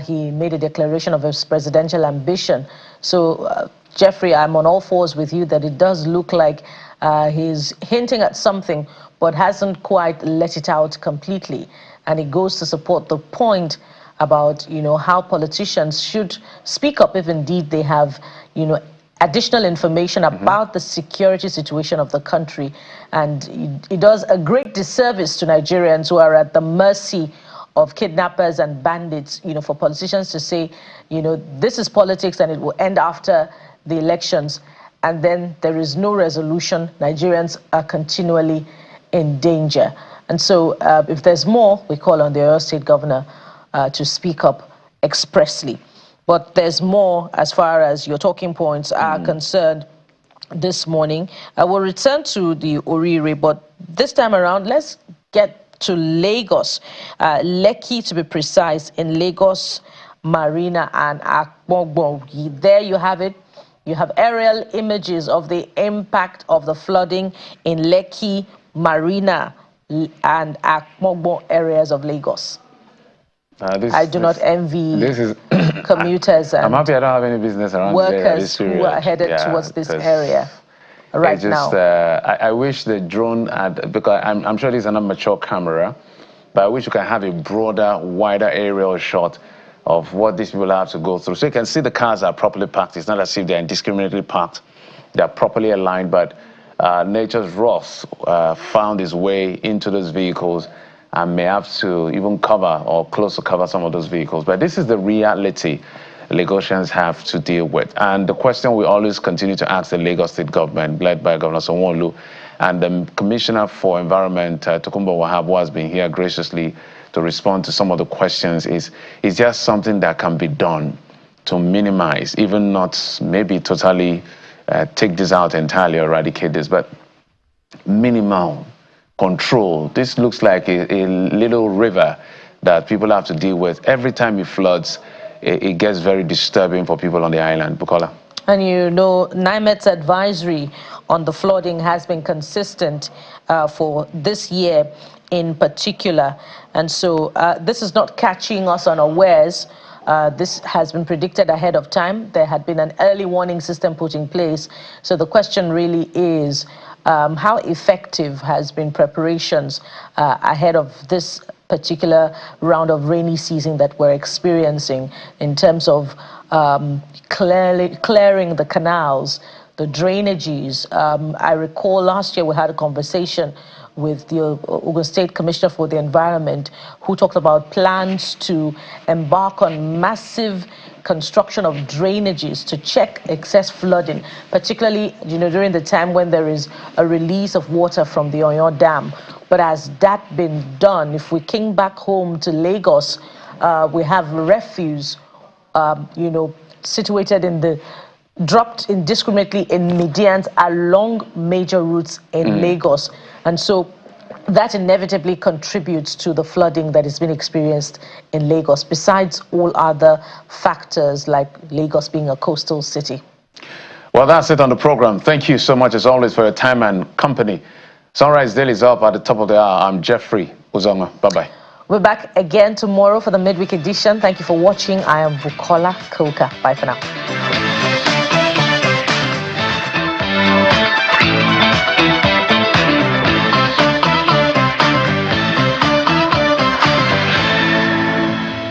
Speaker 2: he made a declaration of his presidential ambition. So, Jeffrey, I'm on all fours with you that it does look like he's hinting at something, but hasn't quite let it out completely. And it goes to support the point about, you know, how politicians should speak up if indeed they have, you know, additional information about the security situation of the country. And it does a great disservice to Nigerians who are at the mercy of kidnappers and bandits, you know, for politicians to say, you know, this is politics and it will end after the elections. And then there is no resolution. Nigerians are continually in danger. And so if there's more, we call on the Oyo State Governor to speak up expressly. But there's more as far as your talking points are concerned this morning. I will return to the Oriire, but this time around, let's get to Lagos. Lekki, to be precise, in Lagos Marina and Akpogbo. There you have it. You have aerial images of the impact of the flooding in Lekki Marina and Akpogbo areas of Lagos. I do not envy commuters and
Speaker 1: I'm happy I don't have any business around
Speaker 2: workers who are headed towards this area right now.
Speaker 1: I wish the drone had, because I'm sure this is an amateur camera, but I wish you can have a broader, wider aerial shot of what these people have to go through. So you can see the cars are properly parked. It's not as if they're indiscriminately parked. They're properly aligned, but nature's wrath found its way into those vehicles and may have to even cover or close to cover some of those vehicles. But this is the reality Lagosians have to deal with. And the question we always continue to ask the Lagos State government, led by Governor Sanwo-Olu, and the Commissioner for Environment, Tokunbo Wahab, who has been here graciously to respond to some of the questions, is just something that can be done to minimize, even not maybe totally take this out entirely, eradicate this, but minimal control. This looks like a little river that people have to deal with. Every time it floods, it gets very disturbing for people on the island. Bukola.
Speaker 2: And you know, NIMET's advisory on the flooding has been consistent for this year in particular. And so this is not catching us unawares. This has been predicted ahead of time. There had been an early warning system put in place. So the question really is, how effective has been preparations ahead of this particular round of rainy season that we're experiencing in terms of clearing the canals, the drainages? I recall last year we had a conversation with the Ogun State Commissioner for the Environment, who talked about plans to embark on massive construction of drainages to check excess flooding, particularly, you know, during the time when there is a release of water from the Oyo Dam. But has that been done? If we came back home to Lagos, we have refuse, situated dropped indiscriminately in medians along major routes in Lagos. And so that inevitably contributes to the flooding that has been experienced in Lagos, besides all other factors like Lagos being a coastal city.
Speaker 1: Well, that's it on the program. Thank you so much, as always, for your time and company. Sunrise Daily is up at the top of the hour. I'm Jeffrey Uzonga. Bye-bye.
Speaker 2: We're back again tomorrow for the midweek edition. Thank you for watching. I am Bukola Koka. Bye for now.